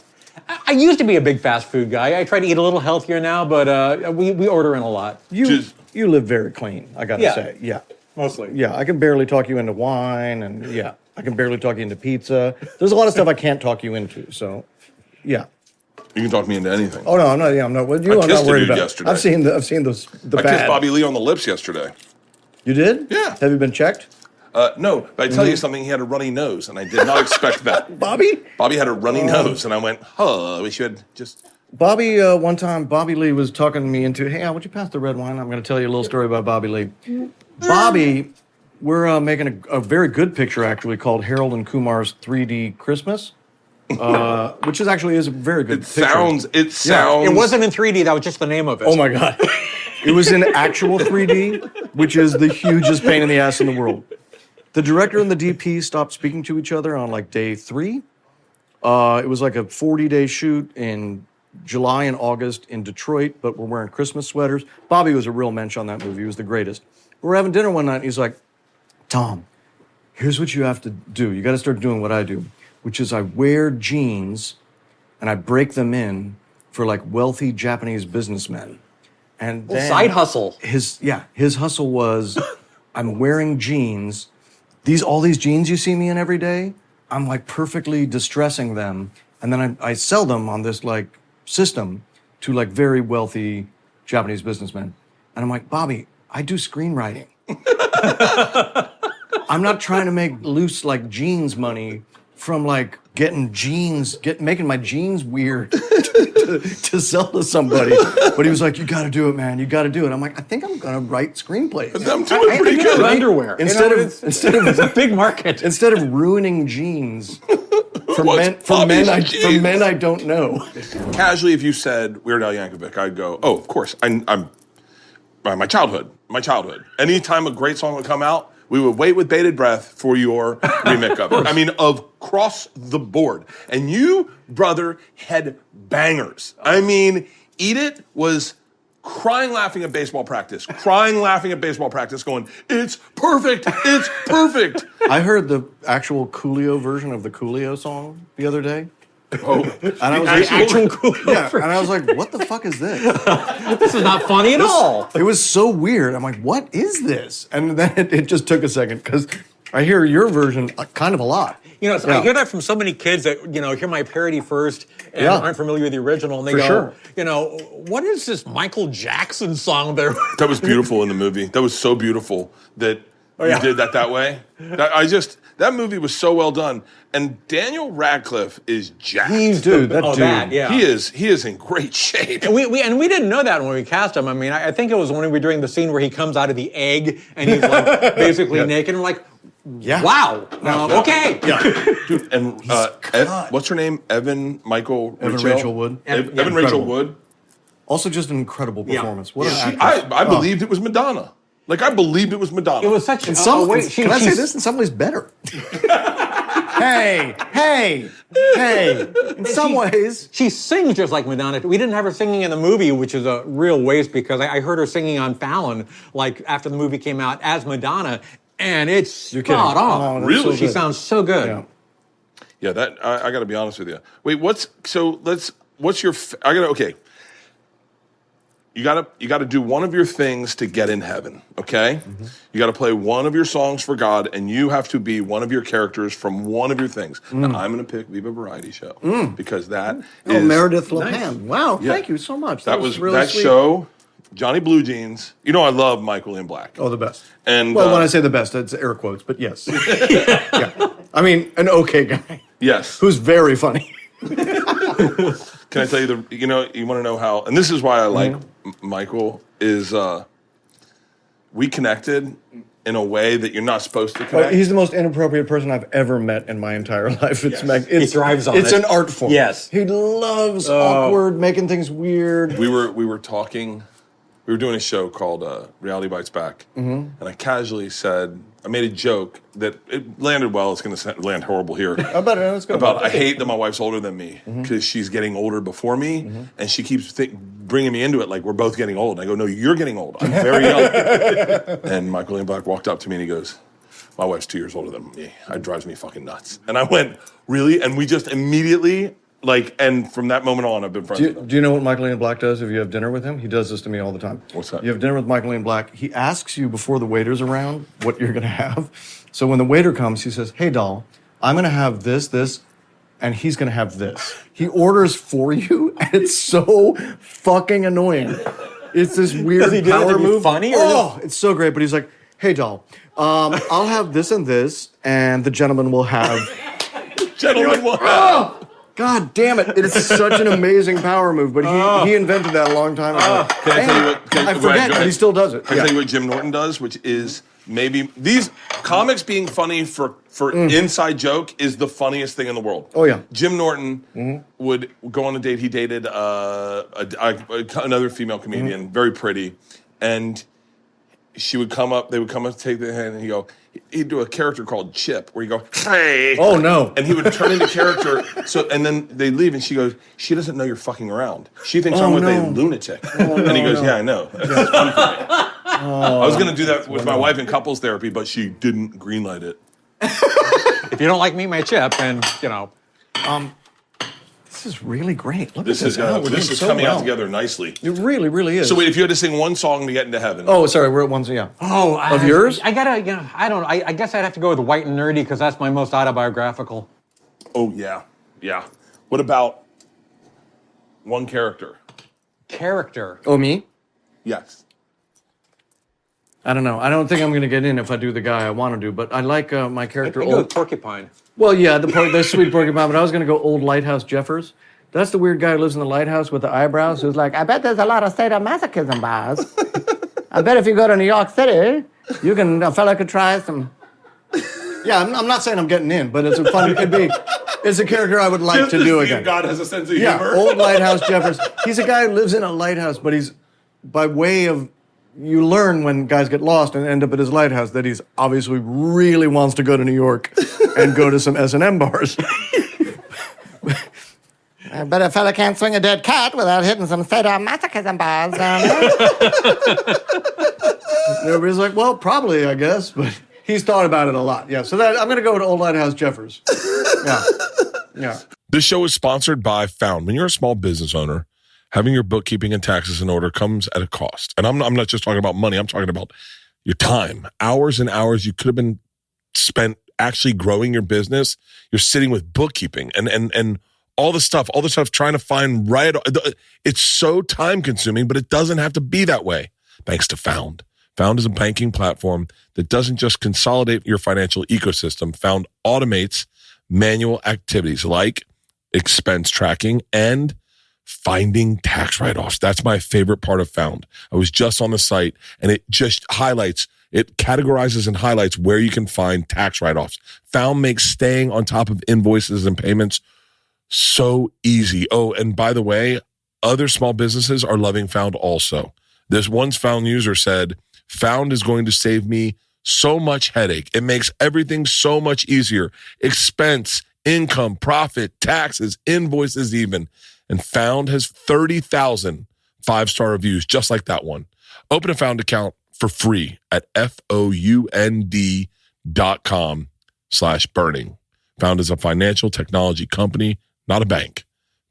I used to be a big fast food guy. I try to eat a little healthier now, but we order in a lot. You live very clean, I got to say. Yeah. Mostly. Yeah, I can barely talk you into wine, and I can barely talk you into pizza. There's a lot of stuff I can't talk you into, so yeah. You can talk me into anything. Oh no, I'm not. Yeah, I'm not. With you, I I'm kissed not a worried dude about. yesterday. I've seen the I bad. kissed Bobby Lee on the lips yesterday. You did? Yeah. Have you been checked? No, but I tell you something. He had a runny nose, and I did not expect that. Bobby? Bobby had a runny nose, and I went, we should just. Bobby, one time, Bobby Lee was talking me into, hey, Al, would you pass the red wine? I'm going to tell you a little story about Bobby Lee. Bobby, we're making a very good picture, actually, called Harold and Kumar's 3D Christmas, which is a very good picture. It sounds. It wasn't in 3D. That was just the name of it. Oh, my God. It was in actual 3D, which is the hugest pain in the ass in the world. The director and the DP stopped speaking to each other on, like, day 3. It was like a 40-day shoot in July and August in Detroit, but we're wearing Christmas sweaters. Bobby was a real mensch on that movie. He was the greatest. We're having dinner one night, and he's like, Tom, here's what you have to do. You got to start doing what I do, which is I wear jeans and I break them in for like wealthy Japanese businessmen. And then Side hustle. His hustle was, I'm wearing jeans. All these jeans you see me in every day, I'm like perfectly distressing them. And then I sell them on this like system to like very wealthy Japanese businessmen. And I'm like, Bobby, I do screenwriting. I'm not trying to make loose like jeans money from like making my jeans weird to sell to somebody. But he was like, you got to do it, man. You got to do it. I'm like, I think I'm going to write screenplays. I'm doing pretty good. Underwear. Instead of it's a big market. Instead of ruining jeans for men I don't know. Casually, if you said Weird Al Yankovic, I'd go, oh, of course. I'm my childhood. Anytime a great song would come out, we would wait with bated breath for your remake of it. I mean, across the board. And you, brother, had bangers. I mean, Eat It was crying, laughing at baseball practice, going, it's perfect. I heard the actual Coolio version of the Coolio song the other day. Oh, and I was Actual Coolio. Yeah, and I was like, what the fuck is this? This is not funny at all. It was so weird. I'm like, what is this? And then it just took a second because I hear your version kind of a lot. You know, I hear that from so many kids that, hear my parody first and aren't familiar with the original. And they go, what is this Michael Jackson song there? That was beautiful in the movie. That was so beautiful that you did that way. That movie was so well done. And Daniel Radcliffe is jacked. He is in great shape. And we didn't know that when we cast him. I mean, I think it was when we were doing the scene where he comes out of the egg and he's like basically naked. And we're like, wow. Okay. Yeah. Dude, and what's her name? Evan Rachel Wood. Evan Rachel Wood. Also just an incredible performance. What an actress. I believed it was Madonna. Like, I believed it was Madonna. It was such can I say this? In some ways, better. Hey. In some ways. She sings just like Madonna. We didn't have her singing in the movie, which is a real waste because I heard her singing on Fallon, like, after the movie came out as Madonna, and it's spot on. Oh, really? She sounds so good. Yeah, that I got to be honest with you. Wait, okay. You gotta do one of your things to get in heaven, okay? Mm-hmm. You gotta play one of your songs for God, and you have to be one of your characters from one of your things. Now, I'm gonna pick Viva Variety Show because that is Meredith Lopan. Nice. Wow, thank you so much. That was really that sweet. show. Johnny Blue Jeans. I love Michael Ian Black. Oh, the best. And when I say the best, it's air quotes, but yes. Yeah. I mean, an okay guy. Yes. Who's very funny. Can I tell you you want to know how, and this is why I like Michael, is we connected in a way that you're not supposed to connect. He's the most inappropriate person I've ever met in my entire life. It's he thrives on it. It's an art form. Yes. He loves awkward, making things weird. We were talking, we were doing a show called Reality Bites Back, and I casually said, I made a joke that it landed well. It's going to land horrible here. I bet it's good. I hate that my wife's older than me because she's getting older before me, and she keeps bringing me into it like we're both getting old. And I go, no, you're getting old. I'm very young. And Michael Ian Black walked up to me and he goes, my wife's 2 years older than me. It drives me fucking nuts. And I went, really? And we just immediately, and from that moment on, I've been friends with him. Do you know what Michael Ian Black does if you have dinner with him? He does this to me all the time. What's that? You have dinner with Michael Ian Black. He asks you before the waiter's around what you're going to have. So when the waiter comes, he says, hey, doll, I'm going to have this, and he's going to have this. He orders for you, and it's so fucking annoying. It's this weird Does he do power that to be move. funny? It's so great. But he's like, hey, doll, I'll have this and this, and the gentleman will have... God damn it. It is such an amazing power move, but he invented that a long time ago. Can I tell you what? I forget, but he still does it. Can I tell you what Jim Norton does, which is maybe these comics being funny for inside joke is the funniest thing in the world. Oh, yeah. Jim Norton would go on a date. He dated another female comedian, very pretty, and she would come up. They would come up, take the hand, and he'd do a character called Chip, where you go, hey. Oh, no. And he would turn into character. And then they leave, and she goes, she doesn't know you're fucking around. She thinks I'm with a lunatic. And he goes, yeah, I know. That's fun for me. I was going to do that with my wife in couples therapy, but she didn't greenlight it. If you don't like me, my chip, and This is really great. Look This at is this. We're this doing is so coming well. out together nicely. It really, really is. So wait, if you had to sing one song to get into heaven. Oh, sorry, we're at one. Yeah. Of yours? I gotta, I don't know. I guess I'd have to go with White and Nerdy because that's my most autobiographical. Oh yeah. Yeah. What about one character? Character. Oh, me? Yes. I don't know. I don't think I'm going to get in if I do the guy I want to do, but I like my character. I go with Porcupine. Well, yeah, the sweet porcupine, but I was going to go old Lighthouse Jeffers. That's the weird guy who lives in the lighthouse with the eyebrows who's like, I bet there's a lot of sadomasochism bars. I bet if you go to New York City, a fella could try some. Yeah, I'm not saying I'm getting in, but it's it's a character I would like to do again. God has a sense of Yeah, humor. old Lighthouse Jeffers. He's a guy who lives in a lighthouse, but he's, by way of, you learn when guys get lost and end up at his lighthouse that he's obviously really wants to go to New York and go to some S&M bars. I bet a fella can't swing a dead cat without hitting some sadomasochism bars down there. Everybody's like, well, probably, I guess, but he's thought about it a lot. Yeah, so I'm going to go with old Lighthouse Jeffers. Yeah, yeah. This show is sponsored by Found. When you're a small business owner, having your bookkeeping and taxes in order comes at a cost. And I'm not just talking about money. I'm talking about your time. Hours and hours you could have been spent actually growing your business. You're sitting with bookkeeping and all the stuff trying to find right. It's so time consuming, but it doesn't have to be that way. Thanks to Found. Found is a banking platform that doesn't just consolidate your financial ecosystem. Found automates manual activities like expense tracking and finding tax write-offs. That's my favorite part of Found. I was just on the site and it just categorizes and highlights where you can find tax write-offs. Found makes staying on top of invoices and payments so easy. Oh, and by the way, other small businesses are loving Found also. This one's Found user said, Found is going to save me so much headache. It makes everything so much easier. Expense, income, profit, taxes, invoices even. And Found has 30,000 5-star reviews, just like that one. Open a Found account for free at found.com/burning. Found is a financial technology company, not a bank.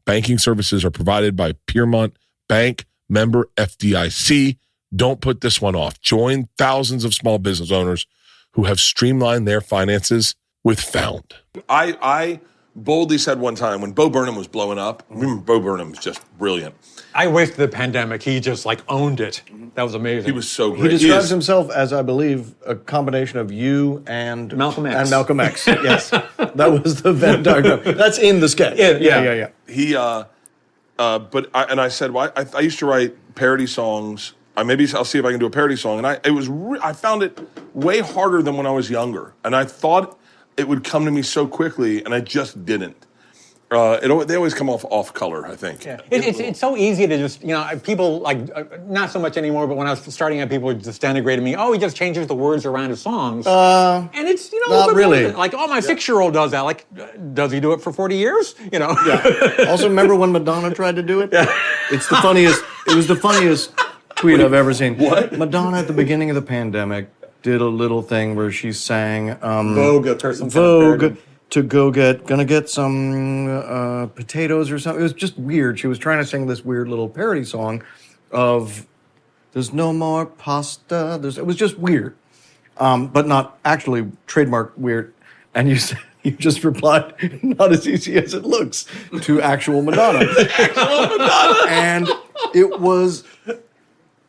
Banking services are provided by Piermont Bank, member FDIC. Don't put this one off. Join thousands of small business owners who have streamlined their finances with Found. I boldly said one time when Bo Burnham was blowing up, remember Bo Burnham was just brilliant. I wasted the pandemic. He just owned it. That was amazing. He was so He great. describes himself as, I believe, a combation of you and Malcolm X. And Malcolm X. Yes, that was the Venn diagram. That's in the sketch. Yeah. He, I said, well, I used to write parody songs. Maybe I'll see if I can do a parody song. And I found it way harder than when I was younger. And I thought it would come to me so quickly, and I just didn't. They always come off color, I think. Yeah. It's so easy to just, people not so much anymore, but when I was starting out, people would just denigrate me. Oh, he just changes the words around his songs. And it's, not really. Like, oh, my 6-year-old does that. Like, does he do it for 40 years? Yeah. Also, remember when Madonna tried to do it? Yeah. It was the funniest tweet I've ever seen. What? Madonna at the beginning of the pandemic did a little thing where she sang Vogue, a person Vogue to gonna get some potatoes or something. It was just weird. She was trying to sing this weird little parody song of there's no more pasta. It was just weird, but not actually trademark weird. And you just replied, not as easy as it looks, to actual Madonna. Actual Madonna. And it was,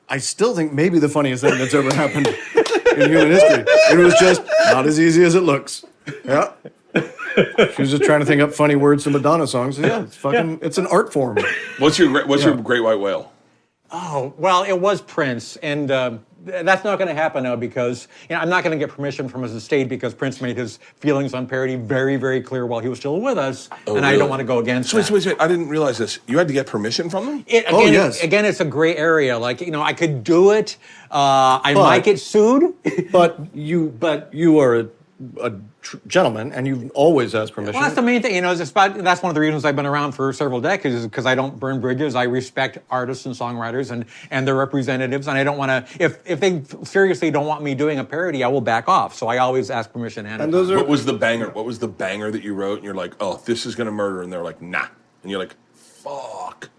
I still think, maybe the funniest thing that's ever happened in human history. It was just not as easy as it looks. Yeah. She was just trying to think up funny words to Madonna songs. Yeah, it's an art form. What's your great white whale? Oh, well, it was Prince, and that's not going to happen now because I'm not going to get permission from his estate because Prince made his feelings on parody very, very clear while he was still with us, and really? I don't want to go against that. Wait, I didn't realize this. You had to get permission from them? Yes. Again, it's a gray area. Like, I could do it. I might get sued. But you are a gentleman, and you've always asked permission. Well, that's the main thing. That's one of the reasons I've been around for several decades, is because I don't burn bridges. I respect artists and songwriters and their representatives, and I don't want to. If they seriously don't want me doing a parody, I will back off. So I always ask permission. And what was the banger? What was the banger that you wrote? And you're like, oh, this is gonna murder, and they're like, nah, and you're like, fuck.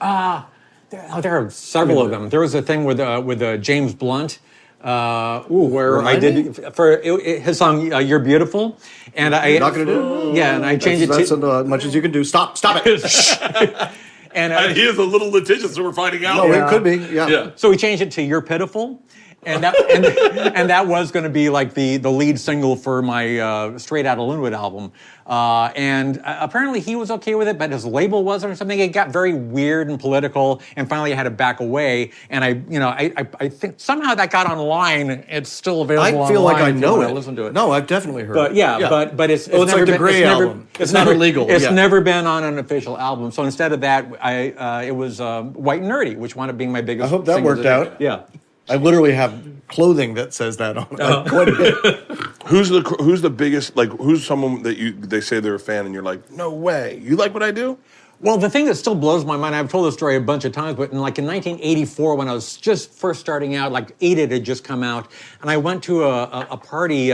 There are several of them. There was a thing with James Blunt. Where I did for his song "You're Beautiful," and You're not going to do it? Yeah, and I changed it to as much as you can do. Stop it! And he is a little litigious, so we're finding out. No, it could be. Yeah. So we changed it to "You're Pitiful," and that and that was going to be like the lead single for my Straight Outta Linwood album. And apparently he was okay with it, but his label wasn't or something. It got very weird and political, and finally I had to back away. And I think somehow that got online. It's still available. I feel online like I know it. Listen to it. No, I've definitely heard. But it. but it's it's never like the been, Grey album. It's never legal. It's yeah. never been on an official album. So instead of that, it was White and Nerdy, which wound up being my biggest. I hope that single worked out. Yeah. I literally have clothing that says that on it. Quite a bit. Who's the biggest, like, who's someone that they say they're a fan and you're like, no way, you like what I do? Well, the thing that still blows my mind, I've told this story a bunch of times, but in 1984, when I was just first starting out, like Eat It had just come out, and I went to a party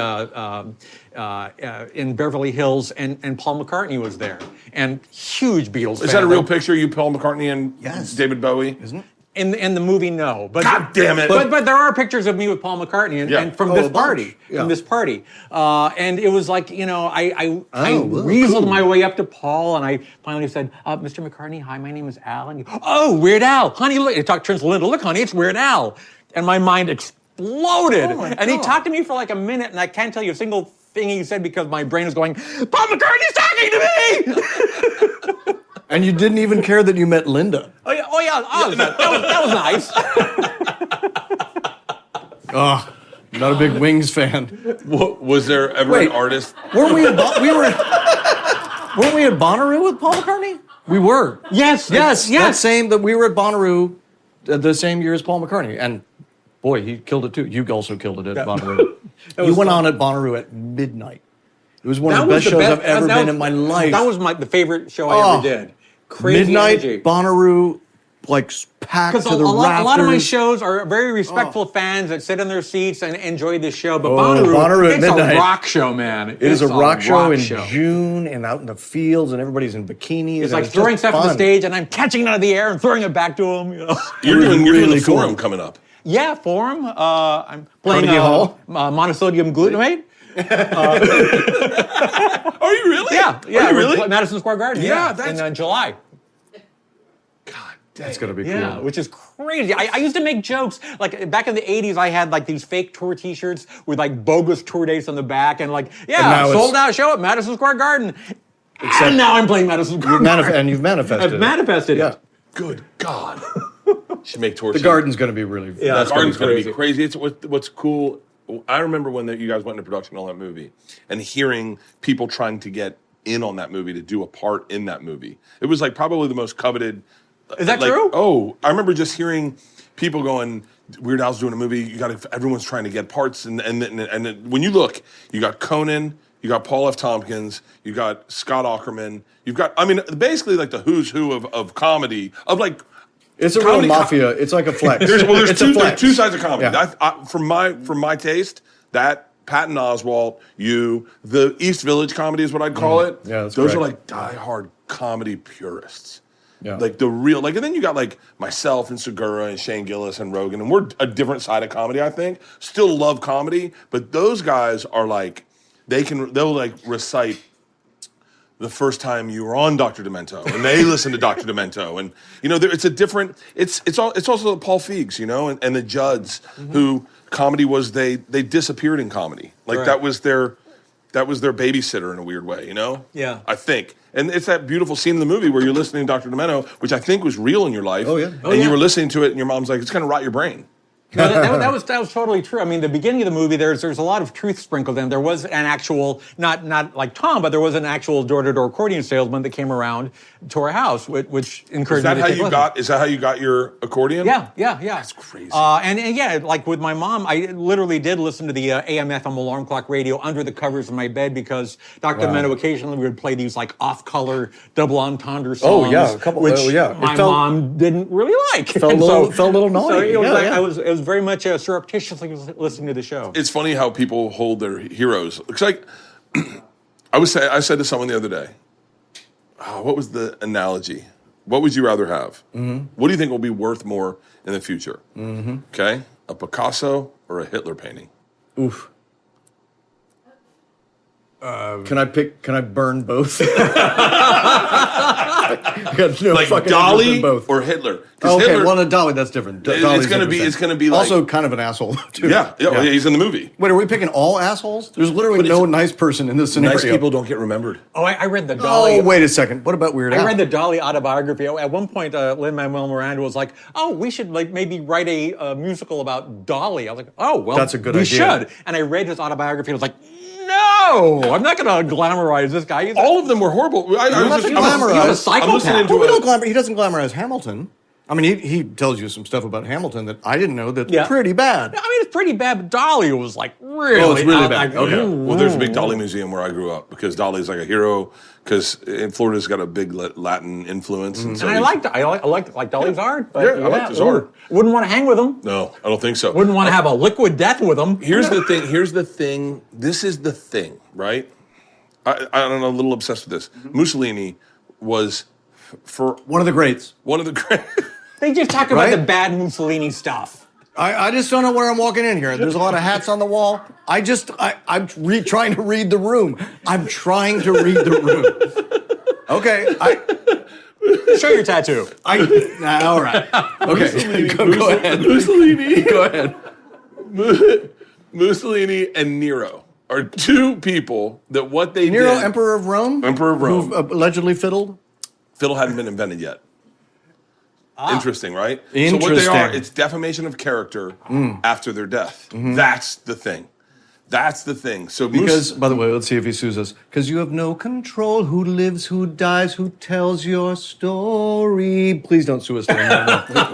in Beverly Hills, and Paul McCartney was there, and huge Beatles fan. Is that a real picture of you, Paul McCartney and David Bowie? Isn't it? In the movie, no. But God damn it! But there are pictures of me with Paul McCartney and from this party. Yeah. From this party. And it was like, I weaseled my way up to Paul, and I finally said, Mr. McCartney, hi, my name is Al. And Weird Al. Honey, look. He talked to Linda. Look, honey, it's Weird Al. And my mind exploded. And he talked to me for like a minute, and I can't tell you a single thing he said because my brain is going, Paul McCartney's talking to me! And you didn't even care that you met Linda. Oh yeah. That was nice. Oh, not a big Wings fan. Was there ever an artist? Weren't we at Bonnaroo with Paul McCartney? We were. Yes. That we were at Bonnaroo the same year as Paul McCartney, and boy, he killed it too. You also killed it at Bonnaroo. You went on at Bonnaroo at midnight. It was one of the best shows I've ever been in my life. That was the favorite show I ever did. Crazy midnight energy. Bonnaroo, like packed to the rafters. A lot of my shows are very respectful fans that sit in their seats and enjoy the show. But Bonnaroo, at midnight. A rock show, man. It is a rock show in June and out in the fields, and everybody's in bikinis. It's like throwing stuff on the stage, and I'm catching it out of the air and throwing it back to them. You're doing really the Forum coming up. Yeah, Forum. I'm playing monosodium glutamate. Are you really? Yeah. Are you really? Madison Square Garden. Yeah, that's in July. God damn. That's gonna be cool. Yeah, which is crazy. I used to make jokes. Like back in the 80s, I had like these fake tour T-shirts with like bogus tour dates on the back, and sold out show at Madison Square Garden. And now I'm playing Madison Square Garden. And you've manifested. I've manifested it. Yeah. Good God. Should make tours. The Garden's going to be really. Yeah, the Garden's going to be crazy. It's what's cool. I remember when you guys went into production on that movie and hearing people trying to get in on that movie to do a part in that movie. It was like probably the most coveted. Is that true? Oh, I remember just hearing people going, Weird Al's doing a movie. Everyone's trying to get parts, and when you look, you got Conan, you got Paul F. Tompkins, you got Scott Aukerman, you've got basically like the who's who of comedy of like. It's a real mafia. It's like a flex. There's two sides of comedy. Yeah. From my taste, that Patton Oswalt, the East Village comedy is what I'd call it. Yeah, that's those correct. are like diehard comedy purists. Yeah. Like the real, and then you got like myself and Segura and Shane Gillis and Rogan, and we're a different side of comedy, I think. Still love comedy, but those guys are like, they'll like recite the first time you were on Dr. Demento, and they listen to Dr. Demento, and it's a different. It's also Paul Feig, and the Judds, who comedy was they disappeared in comedy, like right. that was their babysitter in a weird way, Yeah, I think, and it's that beautiful scene in the movie where you're listening to Dr. Demento, which I think was real in your life, Oh yeah, you were listening to it, and your mom's like, it's going to rot your brain. No, that was totally true. I mean, the beginning of the movie, there's a lot of truth sprinkled in. There was an actual, not like Tom, but there was an actual door-to-door accordion salesman that came around to our house, which encouraged me to take lessons. Is that how you got your accordion? Yeah. That's crazy. And yeah, like with my mom, I literally did listen to the AM/FM alarm clock radio under the covers of my bed because Dr. Meno occasionally would play these like off-color double entendre songs. Oh yeah, a couple. Which yeah, my mom didn't really like. Felt a little naughty. So it was very much surreptitiously listening to the show. It's funny how people hold their heroes. It's like I said to someone the other day, what was the analogy? What would you rather have? Mm-hmm. What do you think will be worth more in the future? Mm-hmm. Okay, a Picasso or a Hitler painting? Oof. Can I burn both? Like Dali or Hitler? Okay, Hitler, well, Dali, that's different. It's going to be like, also kind of an asshole too. Yeah, he's in the movie. Wait, are we picking all assholes? There's literally no nice person in this scenario. Nice people don't get remembered. Oh, I read the Dali. Oh, wait a second. What about Weird Al? I read the Dali autobiography. At one point, Lin-Manuel Miranda was like, "Oh, we should like maybe write a musical about Dali." I was like, "Oh, well, that's a good idea. We should." And I read his autobiography. And I was like, "No, I'm not going to glamorize this guy." All of them were horrible. He was a psychopath. He doesn't glamorize Hamilton. I mean, he tells you some stuff about Hamilton that I didn't know that's pretty bad. I mean, it's pretty bad, but Dali was like really... Oh, it's really bad. Okay. Well, there's a big Dali museum where I grew up because Dali's like a hero because Florida's got a big Latin influence. And, so I like Dali's art. But I liked his art. Wouldn't want to hang with him. No, I don't think so. Wouldn't want to have a liquid death with him. Here's the thing. This is the thing, right? I'm a little obsessed with this. Mussolini was for... One of the greats. They just talk about the bad Mussolini stuff. I just don't know where I'm walking in here. There's a lot of hats on the wall. I'm trying to read the room. I'm trying to read the room. Okay. Show your tattoo. All right. Okay. Go ahead. Mussolini. Go ahead. Mussolini and Nero are two people that what they Nero, did... Emperor of Rome? Emperor of Rome. Who allegedly fiddled? Fiddle hadn't been invented yet. Interesting, right? Interesting. So what they are, it's defamation of character after their death. Mm-hmm. That's the thing. So because, by the way, let's see if he sues us. Because you have no control who lives, who dies, who tells your story. Please don't sue us.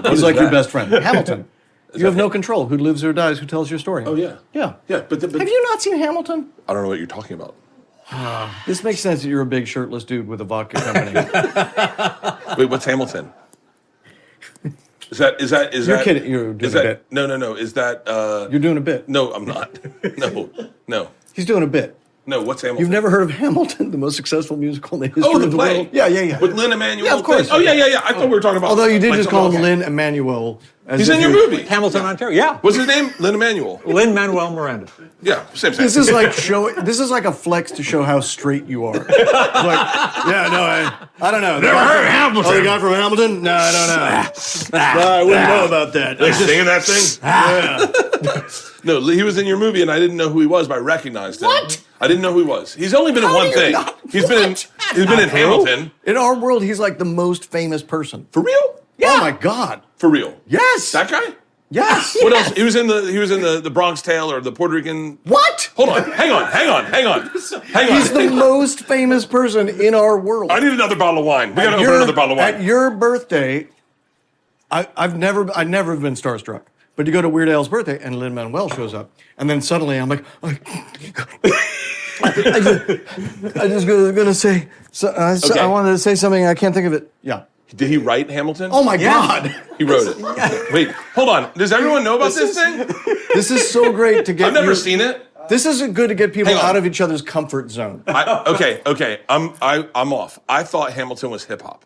He's like your best friend. Hamilton. You have no control who lives or dies, who tells your story. Oh, yeah. Yeah. But have you not seen Hamilton? I don't know what you're talking about. This makes sense that you're a big shirtless dude with a vodka company. Wait, what's Hamilton? Is that? You're kidding. You're doing a bit. No. Is that? You're doing a bit. No, I'm not. No. He's doing a bit. No, what's Hamilton? You've never heard of Hamilton, the most successful musical in the history of the play. world? Yeah. With Lin-Manuel? Yeah, of course. Oh, yeah. I thought we were talking about... Although you did just call him Lin-Manuel. He's in your movie. Hamilton, Ontario. Yeah. What's his name? Lin-Manuel. Lin-Manuel Miranda. Yeah, same. This is like a flex to show how straight you are. It's like, I don't know. Never heard of Hamilton. Oh, the guy from Hamilton? No, I don't know. I wouldn't know about that. Like singing that thing? Yeah. No, he was in your movie, and I didn't know who he was, but I recognized him. What? I didn't know who he was. He's only been in one thing. He's been in Hamilton. In our world, he's like the most famous person. For real? Yeah. Oh my God. For real? Yes. That guy? Yes. What else? He was in the Bronx Tale or the Puerto Rican. What? Hold on. Hang on. He's the most famous person in our world. I need another bottle of wine. We got to open another bottle of wine. At your birthday, I've never been starstruck. But you go to Weird Al's birthday, and Lin-Manuel shows up, and then suddenly I'm like, I just gonna say, I wanted to say something, I can't think of it. Yeah. Did he write Hamilton? Oh my God! He wrote it. Wait, hold on. Does everyone know about this thing? This is so great to get. I've never seen it. This is good to get people out of each other's comfort zone. Okay. I'm off. I thought Hamilton was hip hop.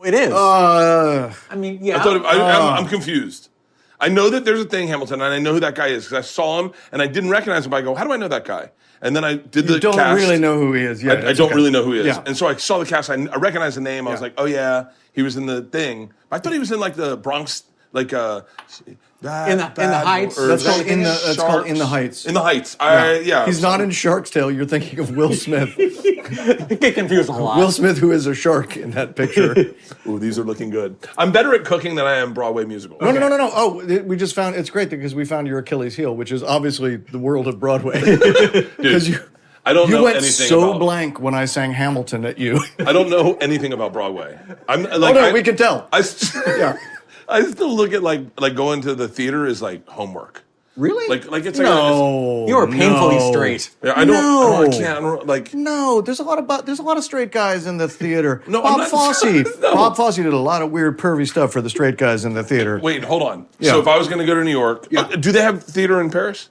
It is. I mean, yeah. I'm confused. I know that there's a thing, Hamilton, and I know who that guy is because I saw him and I didn't recognize him. But I go, how do I know that guy? And then I did the cast. You don't really know who he is. Yeah, I don't really know who he is. Yeah. And so I saw the cast. I recognized the name. I was like, oh yeah, he was in the thing. I thought he was in like the Bronx Like In the Heights? That's called That's called In the Heights. In the Heights. He's not in Shark's Tale. You're thinking of Will Smith. Get confused a lot. Will Smith, who is a shark in that picture. Ooh, these are looking good. I'm better at cooking than I am Broadway musical. No. Oh, we just found, it's great because we found your Achilles heel, which is obviously the world of Broadway. Because I don't know went anything so about, blank when I sang Hamilton at you. I don't know anything about Broadway. I'm like, we can tell. Yeah. I still look at like going to the theater is like homework. Really? Like it's no. You are painfully straight. Yeah, I can't like. No, there's a lot of straight guys in the theater. No, Bob Fosse. No. Bob Fosse did a lot of weird, pervy stuff for the straight guys in the theater. Wait, hold on. Yeah. So if I was going to go to New York, do they have theater in Paris?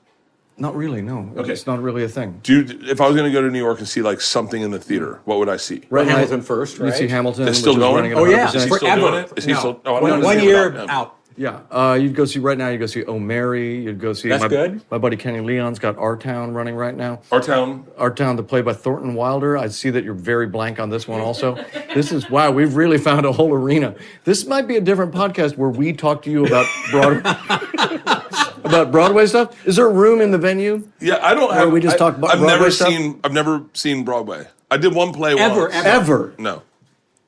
Not really. No. Okay. It's not really a thing. If I was going to go to New York and see like something in the theater, what would I see? Right now, Hamilton first, right? You see Hamilton. It's still which is going? running at Oh, yeah. 100%. Is he still Forever. doing it? Is he No. still? Oh, I don't know One anything year about him. out. Yeah, you'd go see right now. You'd go see Oh Mary. You'd go see. That's good. My buddy Kenny Leon's got Our Town running right now. Our Town. Our Town, the play by Thornton Wilder. I see that you're very blank on this one. Also, this is wow. We've really found a whole arena. This might be a different podcast where we talk to you about Broadway stuff. Is there a room in the venue? Yeah, I don't have. we just talk about I've Broadway never stuff? I've never seen Broadway. I did one play Ever. once. Ever? No.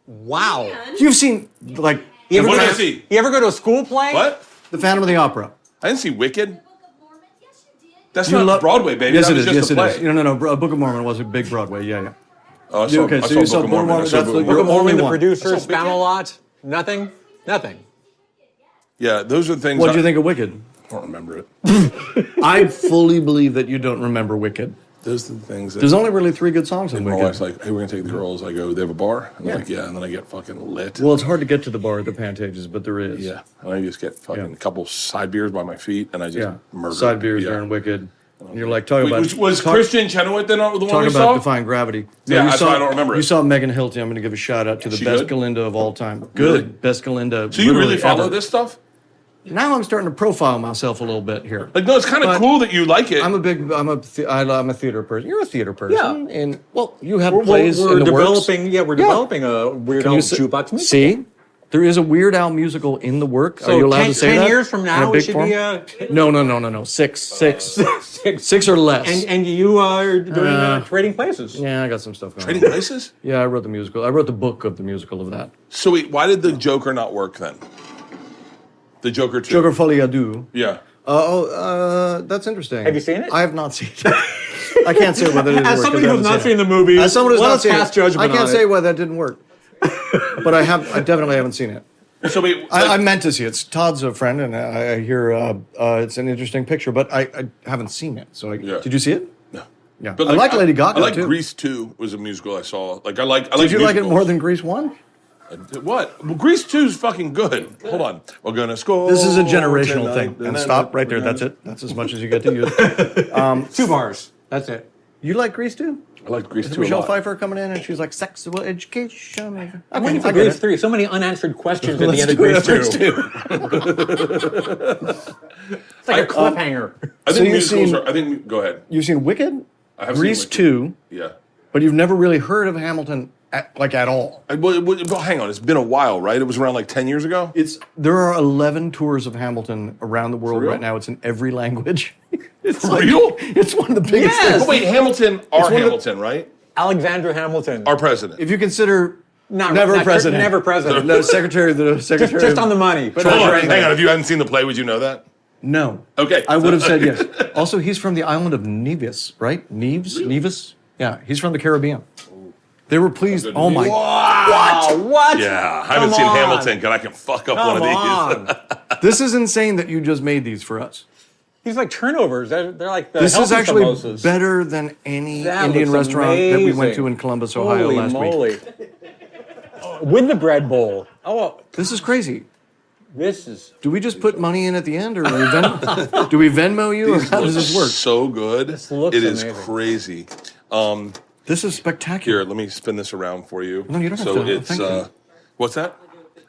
Wow. You've seen like You ever, What go did I to, see? you ever go to a school play? What? the Phantom of the Opera. I didn't see Wicked. That's You not love- Broadway, baby. Yes, that it was is. just Yes, a it play. is. No. Book of Mormon was a big Broadway. Yeah. Oh, I saw, Okay, I so saw you saw Book of Mormon. I saw that's Book the- of Book of Mormon. Mormon, the one. producer, That's spam a Wicked. lot. Nothing. Yeah, those are things. What do you think of Wicked? I don't remember it. I fully believe that you don't remember Wicked. Those are the things that. There's only really 3 good songs in my Wicked. wife's like, hey, we're going to take the girls. I go, they have a bar? And they're Yeah. like, yeah. And then I get fucking lit. Well, it's hard to get to the bar at the Pantages, but there is. Yeah. And I just get fucking Yeah. a couple side beers by my feet, and I just Yeah. murder. Side beers yeah. during Wicked. And you're like, talking Wait, about... was Christian Chenoweth then the one Talk we about saw? Defying Gravity. Yeah, you that's why I don't remember You it. saw Megan Hilty. I'm going to give a shout out to the She best good? Galinda of all time. Really? Good. Best Galinda. So you really literally follow ever. this stuff? Now I'm starting to profile myself a little bit here. Like, no, it's kind of But cool that you like it. I'm a theater person. You're a theater person. Yeah. And, well, you have We're plays in the works. developing a Weird Can Al you say- jukebox musical. See? There is a Weird Al musical in the work. So Are you allowed 10 to say 10 that? years from In now, a it big should form? be a... No. Six. Six or less. And you are doing trading places. Yeah, I got some stuff going Trading on. Places? Yeah, I wrote the musical. I wrote the book of the musical of that. So wait, why did the Joker not work then? The Joker 2. Joker Folie à Deux. Yeah. That's interesting. Have you seen it? I have not seen it. I can't say whether it didn't As work. somebody 'cause I who's haven't not seen the movie, As someone who's let not us seen pass it, judgment I can't on say it. why that didn't work. But I definitely haven't seen it. So wait, I meant to see it. Todd's a friend, and I hear it's an interesting picture, but I haven't seen it. So did you see it? no. Yeah. But I like Lady Gaga I like too. Grease 2 was a musical I saw. Like I like Did you like it musicals. more than Grease 1? What? Well, Grease 2 is fucking good. Hold on. We're gonna score. This is a generational tonight. thing. And stop right there. That's it. That's as much as you get to use. 2 bars. That's it. You like Grease 2? I like Grease 2 a Michelle lot. Pfeiffer coming in and she's like, sexual education. I'm waiting for I get Grease it. 3. So many unanswered questions at the Let's end of do it Grease at 2. Grease 2. It's like a cliffhanger. I So think you've musicals seen- are. I think. Go ahead. You've seen Wicked? I have Grease seen Wicked. 2, Yeah. but you've never really heard of Hamilton at all. Well, hang on. It's been a while, right? It was around like 10 years ago. There are 11 tours of Hamilton around the world real? right now. It's in every language. It's For real? It's one of the biggest Yes! things. But wait, Hamilton, our one of the- Hamilton, right? Alexander Hamilton. Our president. If you consider Not- never not- president. never president. No, secretary. Just on the money. But Hold not on. president. Hang on. If you hadn't seen the play, would you know that? No. Okay. I would have said yes. Also, he's from the island of Nevis, right? Nevis? Yeah, he's from the Caribbean. They were pleased. Oh my. Wow, what? Yeah, I haven't Come seen on. Hamilton, because I can fuck up one Come of these. on. This is insane that you just made these for us. These like turnovers. They're like the This is healthy actually samosas. better than any That Indian looks restaurant that we went amazing. to in Columbus, Ohio Holy last moly. week. With the bread bowl. Oh, This is crazy. this is. Do we just put money in at the end, or do we Venmo you, or how does this work? So good. This looks It is amazing. crazy. This is spectacular. Here, let me spin this around for you. No, you don't have so to. it's Thank you. what's that?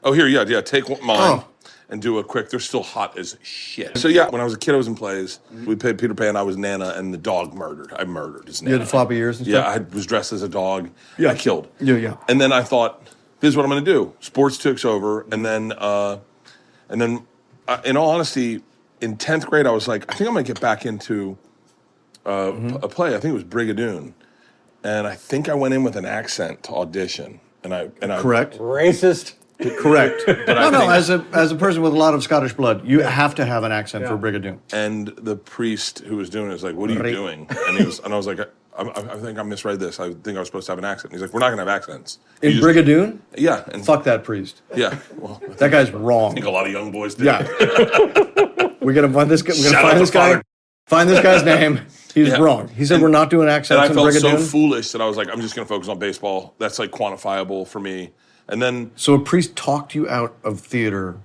Oh, here, yeah. Take mine Oh. and do a quick. They're still hot as shit. So yeah, when I was a kid, I was in plays. We played Peter Pan. I was Nana, and the dog murdered. I murdered his You Nana. had the floppy ears and Yeah, stuff? I was dressed as a dog. Yeah. I killed. Yeah. And then I thought, this is what I'm going to do. Sports took over, and then in all honesty, in 10th grade, I was like, I think I'm going to get back into a play. I think it was Brigadoon. And I think I went in with an accent to audition. And I Correct. Racist. Correct. No. As a person with a lot of Scottish blood, you have to have an accent for Brigadoon. And the priest who was doing it was like, "What are you doing?" And I was like, I think I misread this. I think I was supposed to have an accent. He's like, "We're not going to have accents." In Brigadoon? Yeah. And Fuck that priest. Yeah. Well, That guy's wrong. I think a lot of young boys do. Yeah. We're gonna find this guy. We're Shout gonna out find to this guy. Father. Find this guy's name. He's wrong. He said we're not doing And accents I in felt so Brigadoon. foolish that I was like, I'm just going to focus on baseball. That's like quantifiable for me. And then So a priest talked you out of theater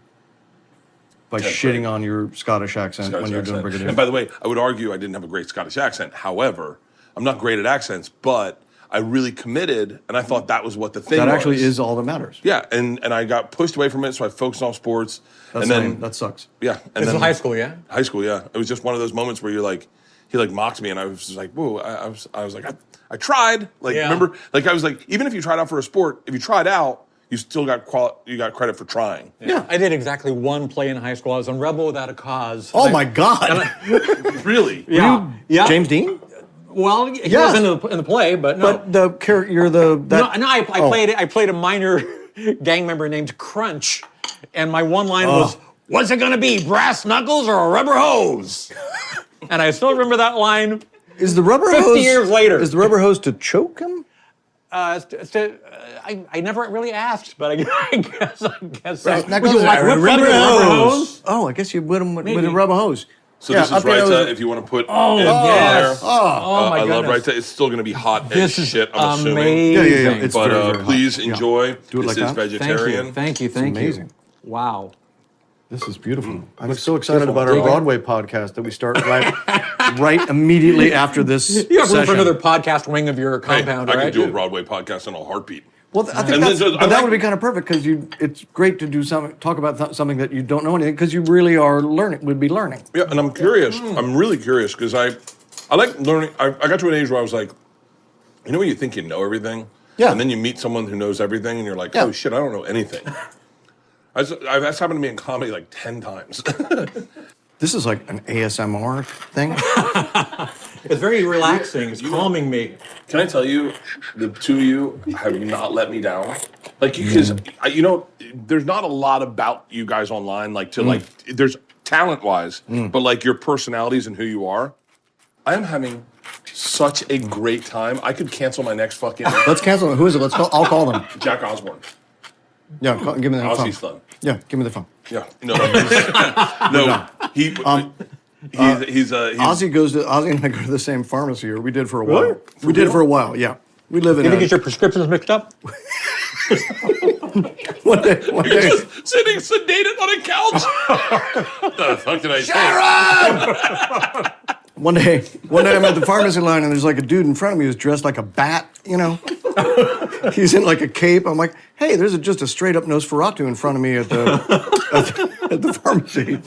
by Tenth shitting grade. on your Scottish accent when you're doing Brigadoon. And by the way, I would argue I didn't have a great Scottish accent. However, I'm not great at accents, but I really committed, and I thought that was what the thing was. That actually is all that matters. Yeah, and I got pushed away from it, so I focused on sports. That's and then lame. That sucks. Yeah, and This then is high school, yeah? High school, yeah. It was just one of those moments where you're like, he like mocked me, and I was just like, whoa. I was like, I tried. Like, Yeah. remember? Like, I was like, even if you tried out for a sport, if you tried out, you still got credit for trying. Yeah. I did exactly one play in high school. I was on Rebel Without a Cause. Oh my God. Really? Yeah. Yeah. James Dean? Well, he Yeah. was in the play, but no. But the character, you're the... I played a minor gang member named Crunch, and my one line was, "What's it gonna be, brass knuckles or a rubber hose?" And I still remember that line. Is the rubber 50 hose... years later. Is the rubber hose to choke him? I never really asked, but I guess. Brass Would knuckles you like or whipped cream or rubber hose? Oh, I guess you whip him with Maybe. a rubber hose. So this is Raita, if you want to put it in yes. there. Oh my I love goodness. Raita. It's still going to be hot This as is shit, I'm assuming. amazing. Yeah. It's But very, very please hot. Yeah. enjoy. Do it like This is that. vegetarian. Thank you. amazing. Wow. This is beautiful. I'm so excited about our Broadway podcast that we start right immediately after this You have room for session. another podcast wing of your Hey, compound, I right? could do a Broadway podcast in a heartbeat. Well, I think And that's, then- but that would be kind of perfect because it's great to do talk about something that you don't know anything because you really are would be learning. Yeah, and I'm curious. I'm really curious because I like learning. I got to an age where I was like, you know when you think you know everything? Yeah. And then you meet someone who knows everything and you're like, Yeah. oh shit, I don't know anything. That's happened to me in comedy like 10 times. This is like an ASMR thing. It's very relaxing. It's calming me. Can I tell you, the two of you have not let me down. Like, because, there's not a lot about you guys online, like, to, like, there's talent-wise, but, like, your personalities and who you are. I am having such a great time. I could cancel my next fucking Let's cancel it. Who is it? I'll call them. Jack Osborne. Yeah, give me the phone. Ozzy's son. Yeah, give me the phone. Yeah. No. He's Ozzy and I go to the same pharmacy, or we did for a while. We did for a while, yeah. We live in Did you get your prescriptions mixed up? one day. just sitting sedated on a couch. What the fuck did I say? One day I'm at the pharmacy line and there's like a dude in front of me who's dressed like a bat, He's in like a cape. I'm like, hey, there's just a straight up Nosferatu in front of me at the pharmacy.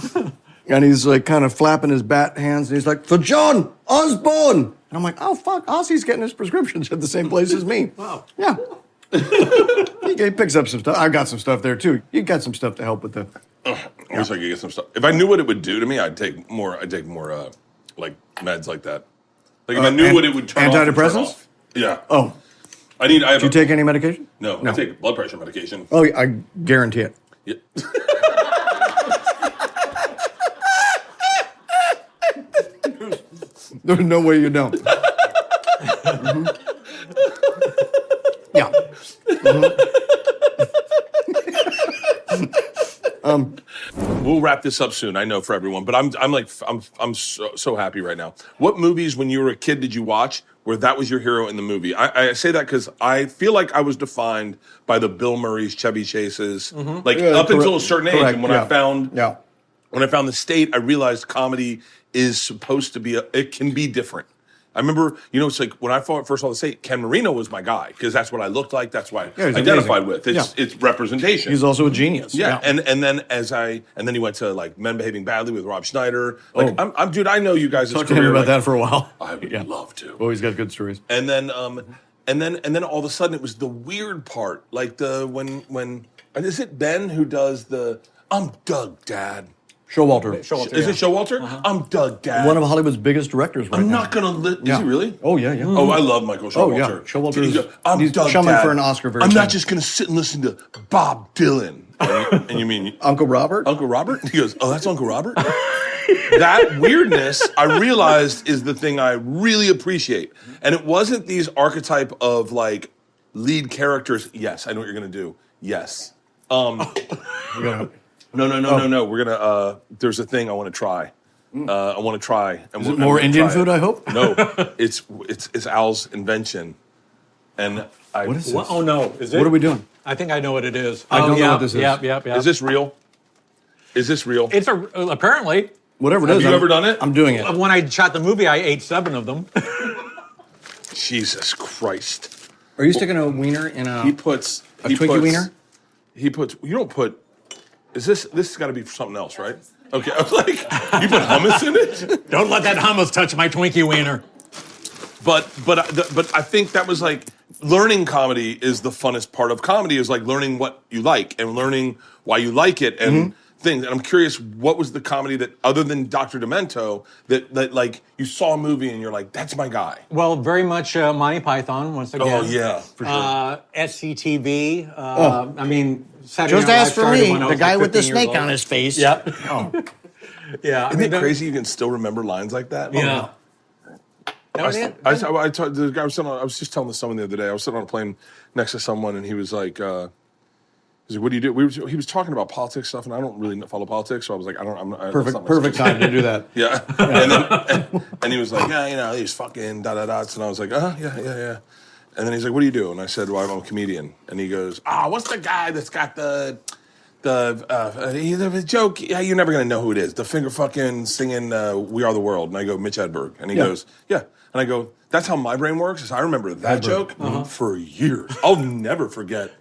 And he's like kind of flapping his bat hands and he's like, for John Osborne. And I'm like, oh fuck, Ozzy's getting his prescriptions at the same place as me. Wow. Yeah. He picks up some stuff. I've got some stuff there too. You got some stuff to help with the. I wish I could get some stuff. If I knew what it would do to me, I'd take more. Like meds like that. Like if I knew what it would turn antidepressants? off. Yeah. Oh, Do you take any medication? No, I take blood pressure medication. Oh, I guarantee it. Yeah. There's no way you don't. Mhm. Yeah. We'll wrap this up soon. I know for everyone, but I'm so happy right now. What movies when you were a kid did you watch where that was your hero in the movie? I say that because I feel like I was defined by the Bill Murrays, Chevy Chases, up until a certain age. Correct, And when yeah. I found the state, I realized comedy is supposed to be it can be different. I remember, it's like when I first saw the state, Ken Marino was my guy because that's what I looked like. That's what I he's identified amazing. with. It's representation. He's also a genius. Yeah, and then he went to like Men Behaving Badly with Rob Schneider. Like, dude, I know you guys. Talked to him about that for a while. I would love to. Oh, he's got good stories. And then all of a sudden it was the weird part, like when is it Ben who does the I'm Doug, Dad? Showalter. Is it Showalter? I'm Doug Gadd. One of Hollywood's biggest directors right I'm now. not going to... Is Yeah. he really? Oh, yeah, yeah. Oh, I love Michael Showalter. Oh, yeah. Showalter's... I'm he's Doug chumming Gadd. for an Oscar very I'm soon. not just going to sit and listen to Bob Dylan. And you mean... Uncle Robert? Uncle Robert? He goes, oh, that's Uncle Robert? That weirdness, I realized, is the thing I really appreciate. And it wasn't these archetype of, like, lead characters. Yes, I know what you're going to do. Yes. No. We're going to, there's a thing I want to try. I want to try. And Is it more Indian food, I hope? No, it's Al's invention. And What is this? Well, oh, no. Is it? What are we doing? I think I know what it is. I don't know what this is. Yep. Is this real? Is this real? It's apparently. Whatever it is. Have you ever done it? I'm doing it. When I shot the movie, I ate 7 of them. Jesus Christ. Are you sticking a wiener in a Twinkie wiener? He puts, you don't put, this has got to be for something else, right? Okay, I was like, you put hummus in it? Don't let that hummus touch my Twinkie wiener. But I think that was like, learning comedy is the funnest part of comedy, is like learning what you like and learning why you like it and things. And I'm curious, what was the comedy that, other than Dr. Demento, that like you saw a movie and you're like, that's my guy? Well, very much Monty Python, once again. Oh, yeah, for sure. SCTV. I mean, Saturday Just Night Live ask for started me, when I the was guy like with the 15 years snake old. on his face. Yep. Oh. Yeah. Isn't it crazy you can still remember lines like that? Yeah. That was it? I told the guy I was just telling someone the other day. I was sitting on a plane next to someone, and he was like, "What do you do?" He was talking about politics stuff, and I don't really follow politics, so I was like, Perfect time to do that. Yeah. And he was like, "Yeah, these fucking da-da-dots," and I was like, yeah. And then he's like, "What do you do?" And I said, "Well, I'm a comedian." And he goes, what's the guy that's got the joke? Yeah, you're never gonna know who it is. The finger fucking singing "We Are the World." And I go, Mitch Hedberg. And he goes, "Yeah." And I go, "That's how my brain works. Is I remember that joke for years. I'll never forget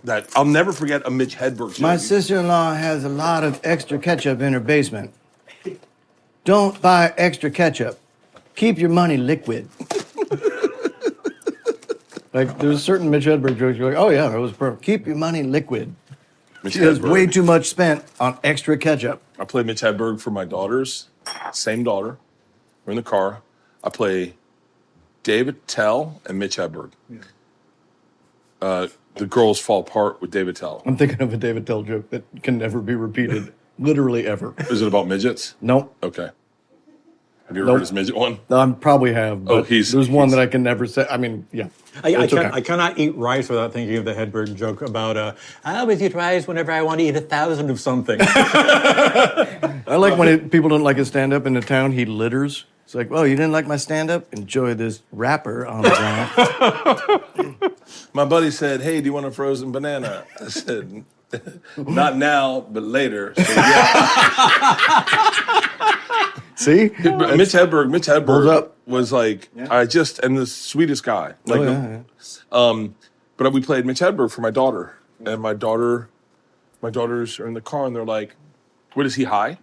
that. I'll never forget a Mitch Hedberg joke." My sister-in-law has a lot of extra ketchup in her basement. Don't buy extra ketchup. Keep your money liquid. Like, there's certain Mitch Hedberg jokes you're like, oh yeah, that was perfect. Keep your money liquid. Mitch She has Hedberg. way too much spent on extra ketchup. I play Mitch Hedberg for my daughters. Same daughter. We're in the car. I play David Tell and Mitch Hedberg. The girls fall apart with David Tell. I'm thinking of a David Tell joke that can never be repeated, literally ever. Is it about midgets? Nope. Okay. Have you ever heard his midget one? I probably have, but there's one that I can never say. I mean, yeah. I cannot eat rice without thinking of the Hedberg joke about, I always eat rice whenever I want to eat 1,000 of something. I like when people don't like his stand-up in the town, he litters. It's like, well, you didn't like my stand-up? Enjoy this wrapper on the ground. My buddy said, "Hey, do you want a frozen banana?" I said, "Not now, but later." So, yeah. See? Mitch Hedberg Hold up. was like, and the sweetest guy. Like, but we played Mitch Hedberg for my daughter, and my daughters are in the car, and they're like, "What is he high?"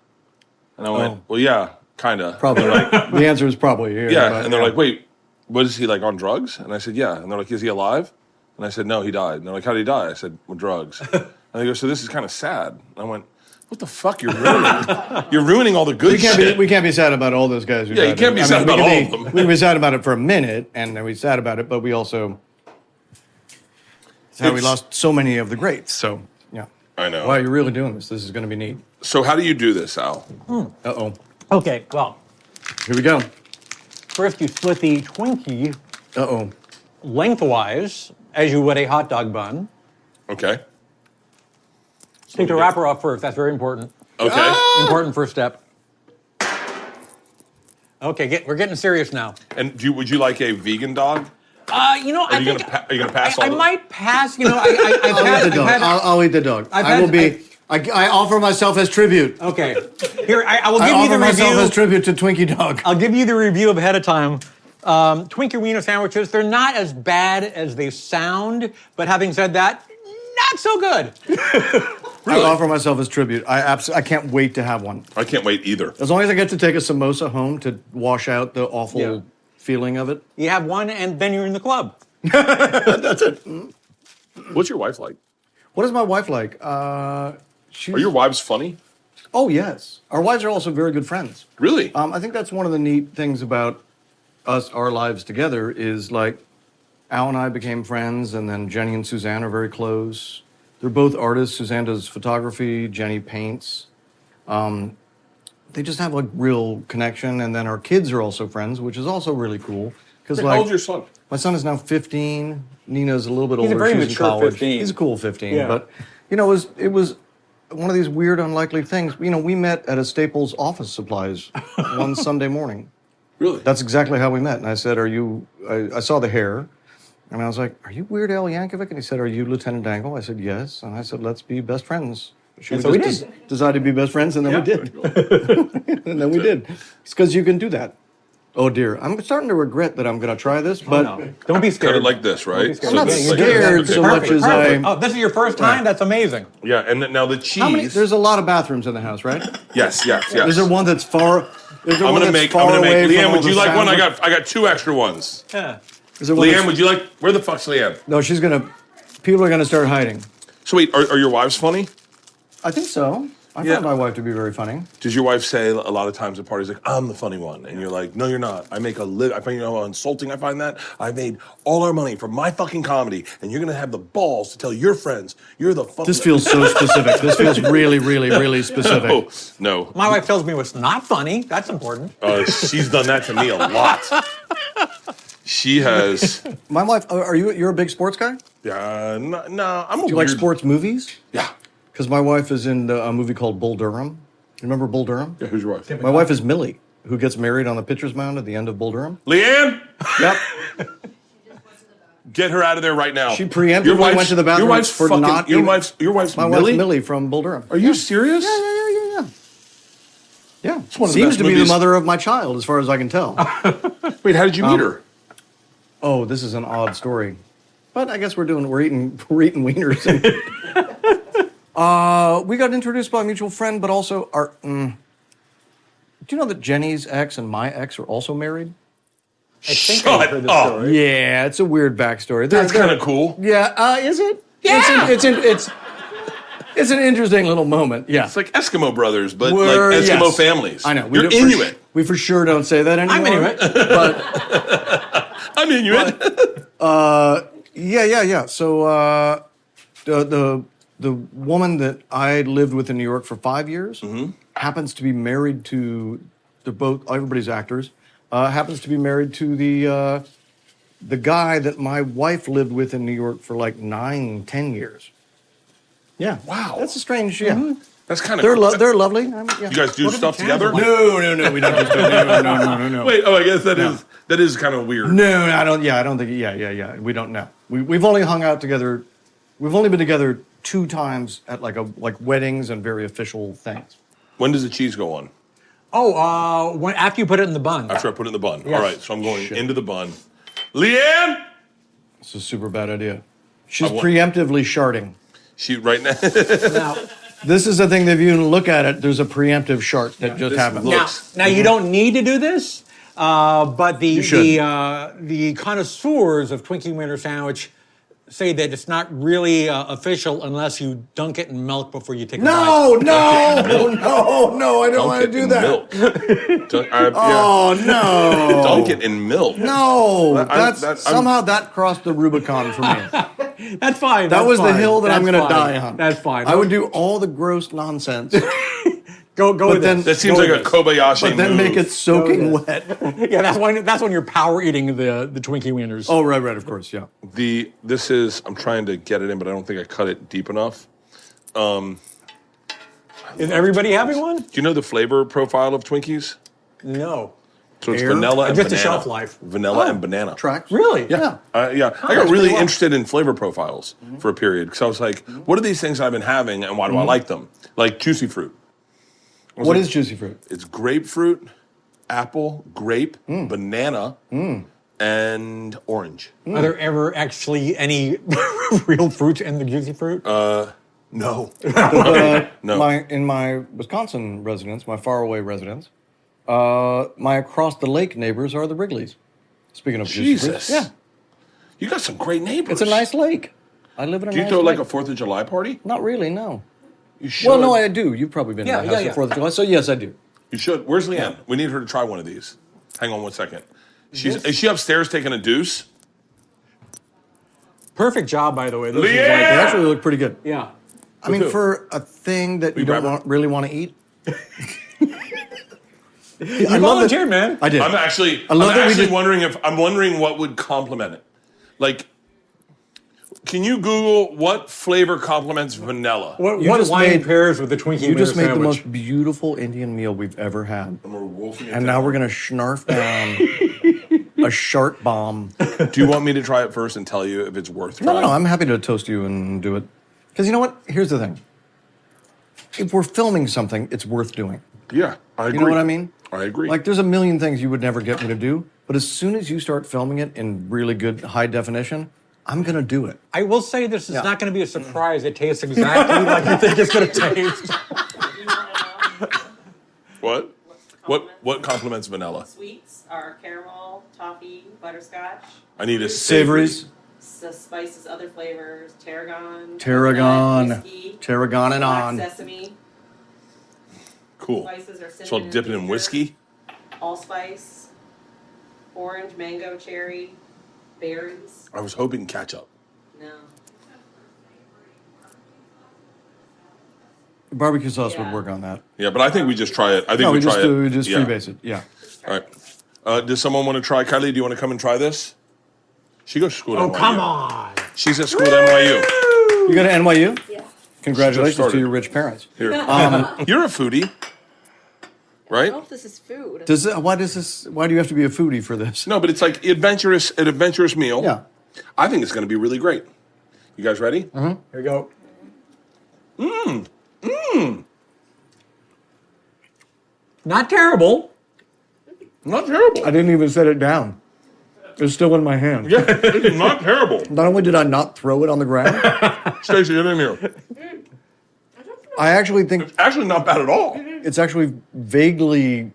And I went, "Well, yeah, kind of." Probably. The answer is probably yeah. Yeah, and they're like, "Wait, what is he like on drugs?" And I said, "Yeah." And they're like, "Is he alive?" And I said, "No, he died." And they're like, "How did he die?" I said, "With drugs." And they go, "So this is kind of sad." And I went, "What the fuck? You're ruining all the good shit." We can't be sad about all those guys. You can't be sad about all of them. We can be sad about it for a minute, and then we sad about it, but we also... It's how we lost so many of the greats, so, yeah. I know. Wow, you're really doing this. This is going to be neat. So how do you do this, Al? Uh-oh. Okay, well, Here we go. first you split the Twinkie Uh-oh. lengthwise, as you would a hot dog bun. Okay. Take the wrapper off first. That's very important. Okay. Important first step. Okay, we're getting serious now. And would you like a vegan dog? I Are you think gonna pass? I might pass. I've I'll eat the dog. I'll eat the dog. I offer myself as tribute. Okay. Here, I will I give you offer the myself review. as tribute to Twinkie Dog. I'll give you the review ahead of time. Twinkie wiener sandwiches, they're not as bad as they sound, but having said that, not so good. Really? I offer myself as tribute. I can't wait to have one. I can't wait either. As long as I get to take a samosa home to wash out the awful feeling of it. You have one, and then you're in the club. That's it. What's your wife like? What is my wife like? Are your wives funny? Oh, yes. Our wives are also very good friends. Really? I think that's one of the neat things about our lives together is like Al and I became friends, and then Jenny and Suzanne are very close. They're both artists. Suzanne does photography, Jenny paints. They just have a real connection, and then our kids are also friends, which is also really cool. Because How old's your son? My son is now 15. Nina's a little bit He's a older. very She's mature in college. 15. He's a cool 15. Yeah. But, you know, it was one of these weird, unlikely things. You know, we met at a Staples office supplies one Sunday morning. Really? That's exactly how we met. And I said, I saw the hair. And I was like, are you Weird Al Yankovic? And he said, are you Lieutenant Dangle? I said, yes. And I said, let's be best friends. Should so we we just did. decide to be best friends? And then we did. And then we did. It's because you can do that. Oh, dear. I'm starting to regret that I'm going to try this, but No. Don't be scared. Cut it like this, right? scared. I'm not this is scared so much as I... Oh, this is your first time? That's amazing. Yeah, and now the cheese. There's a lot of bathrooms in the house, right? Yes. Is there one that's far... I'm gonna make. Leanne, would you like one? I got 2 extra ones. Yeah. Leanne, would you like? Where the fuck's Leanne? No, she's going to... People are going to start hiding. So wait, are your wives funny? I think so. I Yeah. find my wife to be very funny. Does your wife say a lot of times at parties like, I'm the funny one? And you're like, no, you're not. I make a live. I find, you know how insulting I find that? I made all our money from my fucking comedy, and you're going to have the balls to tell your friends you're the funny. This feels so specific. This feels really, really, really specific. No. My wife tells me what's not funny. That's important. She's done that to me a lot. She has. My wife, you're a big sports guy? Do No, I'm a you like sports movies? Yeah. Because my wife is in a movie called Bull Durham. You remember Bull Durham? Yeah, who's your wife? My wife is Millie, who gets married on the pitcher's mound at the end of Bull Durham. Leanne? Yep. Get her out of there right now. She preemptively went to the bathroom Your wife's for fucking, not Your eating- wife's My Millie? wife's Millie from Bull Durham. Are you serious? Yeah. Yeah. one of the Seems best to be movies. the mother of my child, as far as I can tell. Wait, how did you meet her? Oh, this is an odd story. But I guess we're eating wieners. We got introduced by a mutual friend, but also do you know that Jenny's ex and my ex are also married? I think I heard this story. Yeah, it's a weird backstory. That's kind of cool. Yeah, is it? Yeah. It's an interesting little moment. Yeah. It's like Eskimo brothers, but We're- like Eskimo yes. families. I know. You're don't- Inuit. We for sure don't say that anymore. I'm Inuit. But I'm Inuit. yeah. So the woman that I lived with in New York for 5 years happens to be married to everybody's actors. Happens to be married to the guy that my wife lived with in New York for like 9-10 years. Yeah. Wow. That's a strange. Yeah. That's kind of They're cool. they're lovely. Yeah. You guys do stuff together? No, we don't do stuff. No. Wait, I guess that is kind of weird. No, I don't. Yeah, I don't think. Yeah. We don't know. We've only hung out together. We've only been together 2 times at like weddings and very official things. When does the cheese go on? After you put it in the bun. After I put it in the bun. Yes. All right, so I'm going into the bun. Leanne! It's a super bad idea. She's I wa- preemptively sharding. She right now. Now, This is the thing that if you look at it, there's a preemptive shart that just happened. looks- now you don't need to do this, but should. the connoisseurs of Twinkie Wiener Sandwich say that it's not really official unless you dunk it in milk before you take a bite. No, I don't want to do that. Milk. Oh, no. Dunk it in milk. No, I'm- somehow that crossed the Rubicon for me. That's fine. That that's was the fine, hill that I'm that's going to fine, die on. That's fine. I would do all the gross nonsense, go with then- this. That seems Go like a with Kobayashi but then move. make it soaking wet. this. Yeah, that's when you're power eating the Twinkie Wieners. Oh, right, of course, yeah. I'm trying to get it in, but I don't think I cut it deep enough. Is everybody having one? Do you know the flavor profile of Twinkies? No. So it's Air? vanilla and Just a banana. shelf life. Vanilla and banana. Tracks? Really? Yeah. I got that's really pretty well. interested in flavor profiles for a period because I was like, what are these things I've been having and why do I like them? Like juicy fruit. What is juicy fruit? It's grapefruit, apple, grape, banana, and orange. Are there ever actually any real fruit in the juicy fruit? No. No. In my Wisconsin residence, my faraway residence, my across the lake neighbors are the Wrigleys. Speaking of juicy fruit. Jesus. Yeah. You got some great neighbors. It's a nice lake. I live in a Do you nice throw lake. like a 4th of July party? Not really, no. You should. Well, no, I do. You've probably been Yeah, in my house yeah, for 4th of July, so yes, I do. You should. Where's Leanne? We need her to try one of these. Hang on one second. Is she upstairs taking a deuce? Perfect job, by the way. This is Leanne! They like, actually look pretty good. yeah. I mean, who? for a thing that you grab don't it? really want to eat. You volunteered, man. I did. I'm actually wondering what would complement it. Like, can you Google what flavor complements vanilla? What just wine made- pairs with the Twinkie You just made sandwich? the most beautiful Indian meal we've ever had. And we're wolfing it And down. now we're going to snarf down a shark bomb. Do you want me to try it first and tell you if it's worth trying? No, I'm happy to toast you and do it. Because you know what? Here's the thing. If we're filming something, it's worth doing. Yeah, I agree. You know what I mean? I agree. Like, there's a million things you would never get me to do, but as soon as you start filming it in really good high definition, I'm going to do it. I will say this is Yeah. not going to be a surprise. It tastes exactly like you think it's going to taste. What? What complements vanilla? Sweets are caramel, toffee, butterscotch. I need a Savories. The spices, other flavors, tarragon. Tarragon. Whiskey, Tarragon and black on. sesame. Cool. Spices are cinnamon. So I'll dip it in ginger, whiskey. Allspice, orange, mango, cherry, berries. I was hoping ketchup. No. Barbecue sauce would Yeah. work on that. Yeah, but I think we just try it. I think No, we we try just it. do just Yeah. freebase it. Yeah. All right. Does someone want to try? Kylie, do you want to come and try this? She goes to school at Oh, NYU. come on. She's at school at NYU. You go to NYU? Yeah. Congratulations started. to your rich parents. Here. You're a foodie, right? I don't know if this is food. Why do you have to be a foodie for this? No, but it's like an adventurous meal. Yeah. I think it's going to be really great. You guys ready? Here we go. Not terrible. Not terrible. I didn't even set it down. It's still in my hand. Yeah, it's not terrible. Not only did I not throw it on the ground, Stacey, get in here. I actually think Actually, not bad at all. it's actually vaguely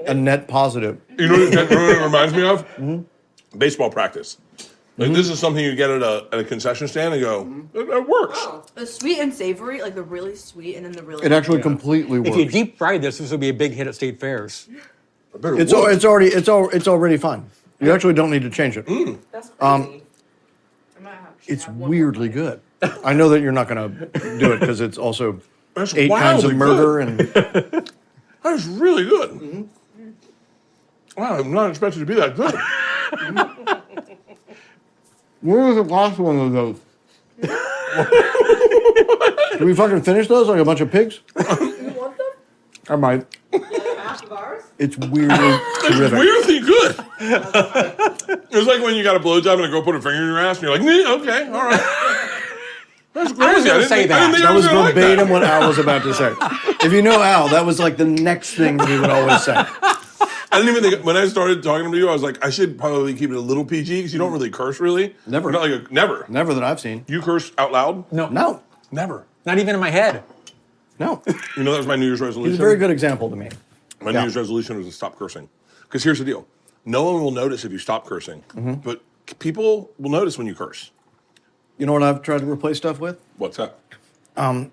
a net positive. You know what it reminds me of? Baseball practice. Like, this is something you get at a concession stand and go, it works. The sweet and savory, like the really sweet and then the really. It actually completely works. If you deep fried this would be a big hit at state fairs. It's already fine. You actually don't need to change it. That's crazy. I might have to It's have one weirdly good. I know that you're not going to do it because it's also That's 8 kinds of wildly murder good. and That is really good. Wow, I'm not expecting to be that good. where was the last one of those? Did we fucking finish those like a bunch of pigs? You want them? I might. Half of ours? It's weirdly terrific. Weirdly good. It's like when you got a blowjob and a girl put her finger in your ass and you're like, okay, all right. That's crazy. I was gonna didn't say think- I that. didn't think I That was gonna like that. verbatim what Al was about to say. If you know Al, that was like the next thing that he would always say. I didn't even think, when I started talking to you, I was like, I should probably keep it a little PG because you don't really curse really. Never. Not like never. Never that I've seen. You curse out loud? No. Never. Not even in my head. No. You know, that was my New Year's resolution. He's a very good example to me. My New Year's resolution was to stop cursing. Because here's the deal. No one will notice if you stop cursing, but people will notice when you curse. You know what I've tried to replace stuff with? What's that? I've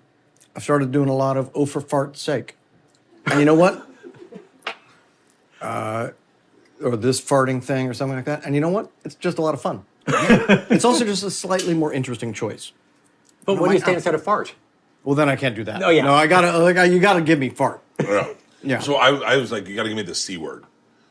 started doing a lot of oh for fart's sake. And you know what? Or this farting thing or something like that. And you know what? It's just a lot of fun. It's also just a slightly more interesting choice. But what do you say instead of fart? Well, then I can't do that. Oh, yeah. No, you gotta give me fart. Yeah. Yeah. So I was like, you got to give me the C word.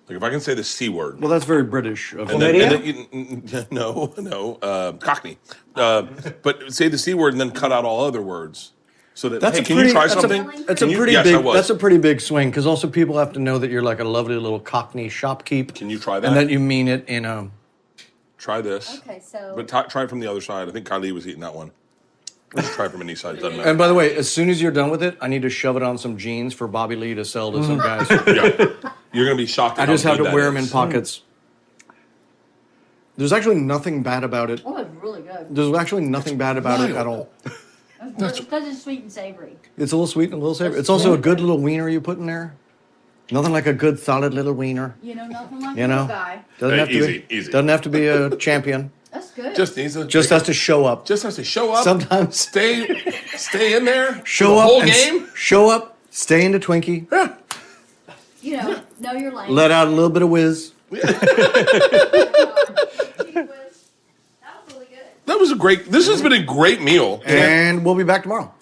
Like, if I can say the C word. Well, that's very British. Of And then, no, Cockney. But say the C word and then cut out all other words. So that, That's hey, a can pretty, you try that's something? A, that's a pretty Yes, I big. was. That's a pretty big swing because also people have to know that you're like a lovely little Cockney shopkeep. Can you try that? And that you mean it in a. Try this. Okay, so. But try it from the other side. I think Kylie was eating that one. Let's try it from an east side. Doesn't And matter. by the way, as soon as you're done with it, I need to shove it on some jeans for Bobby Lee to sell to some guys. Yeah. You're going to be shocked at I just how have to good wear that them in is. pockets. There's actually nothing bad about it. Oh, it's really good. There's actually nothing bad about it at all. Because it's sweet and savory. It's a little sweet and a little savory. It's also a good little wiener you put in there. Nothing like a good solid little wiener. You know, nothing like You a know, little guy. doesn't Hey, have to easy, be. easy. Doesn't have to be a champion. That's good. Just needs to Just has to show up. Just has to show up. Sometimes. Stay Stay in there. Show the up whole and game. Show up. Stay in the Twinkie. Yeah. You know your lane. Let out a little bit of whiz. That was really good. That was a great. This has been a great meal, And we'll be back tomorrow.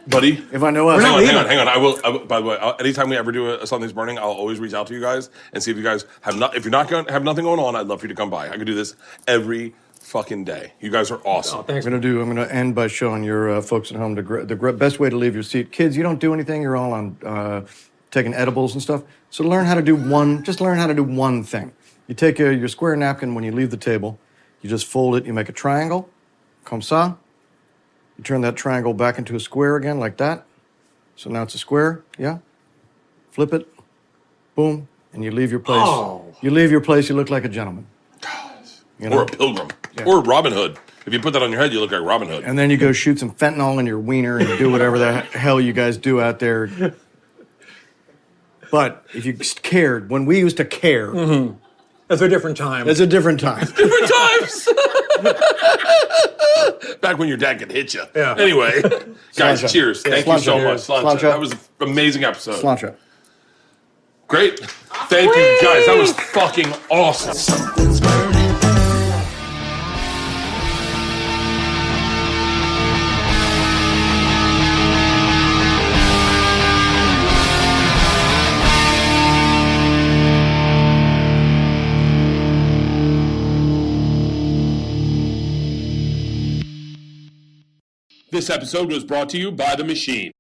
buddy. If I know us. Hang on. I will. By the way, anytime we ever do a Something's Burning, I'll always reach out to you guys and see if you guys have not. If you're not going, have nothing going on, I'd love for you to come by. I could do this every fucking day. You guys are awesome. Thanks. I'm going to end by showing your folks at home the best way to leave your seat. Kids, you don't do anything. You're all on taking edibles and stuff. So learn how to do one. Just learn how to do one thing. You take your square napkin when you leave the table. You just fold it. You make a triangle, comme ça. You turn that triangle back into a square again, like that. So now it's a square. Yeah. Flip it. Boom. And you leave your place. Oh. You leave your place. You look like a gentleman. You know? Or a pilgrim. Or Robin Hood. If you put that on your head, you look like Robin Hood. And then you go shoot some fentanyl in your wiener and do whatever the hell you guys do out there. But if you cared, when we used to care, That's a different time. it's a different time. Different times. Back when your dad could hit you. Yeah. Anyway, guys, Sláinte. cheers. Thank you so much. Sláinte. Sláinte. That was an amazing episode. Sláinte. Great. Thank you, guys. That was fucking awesome. Something's burning. This episode was brought to you by The Machine.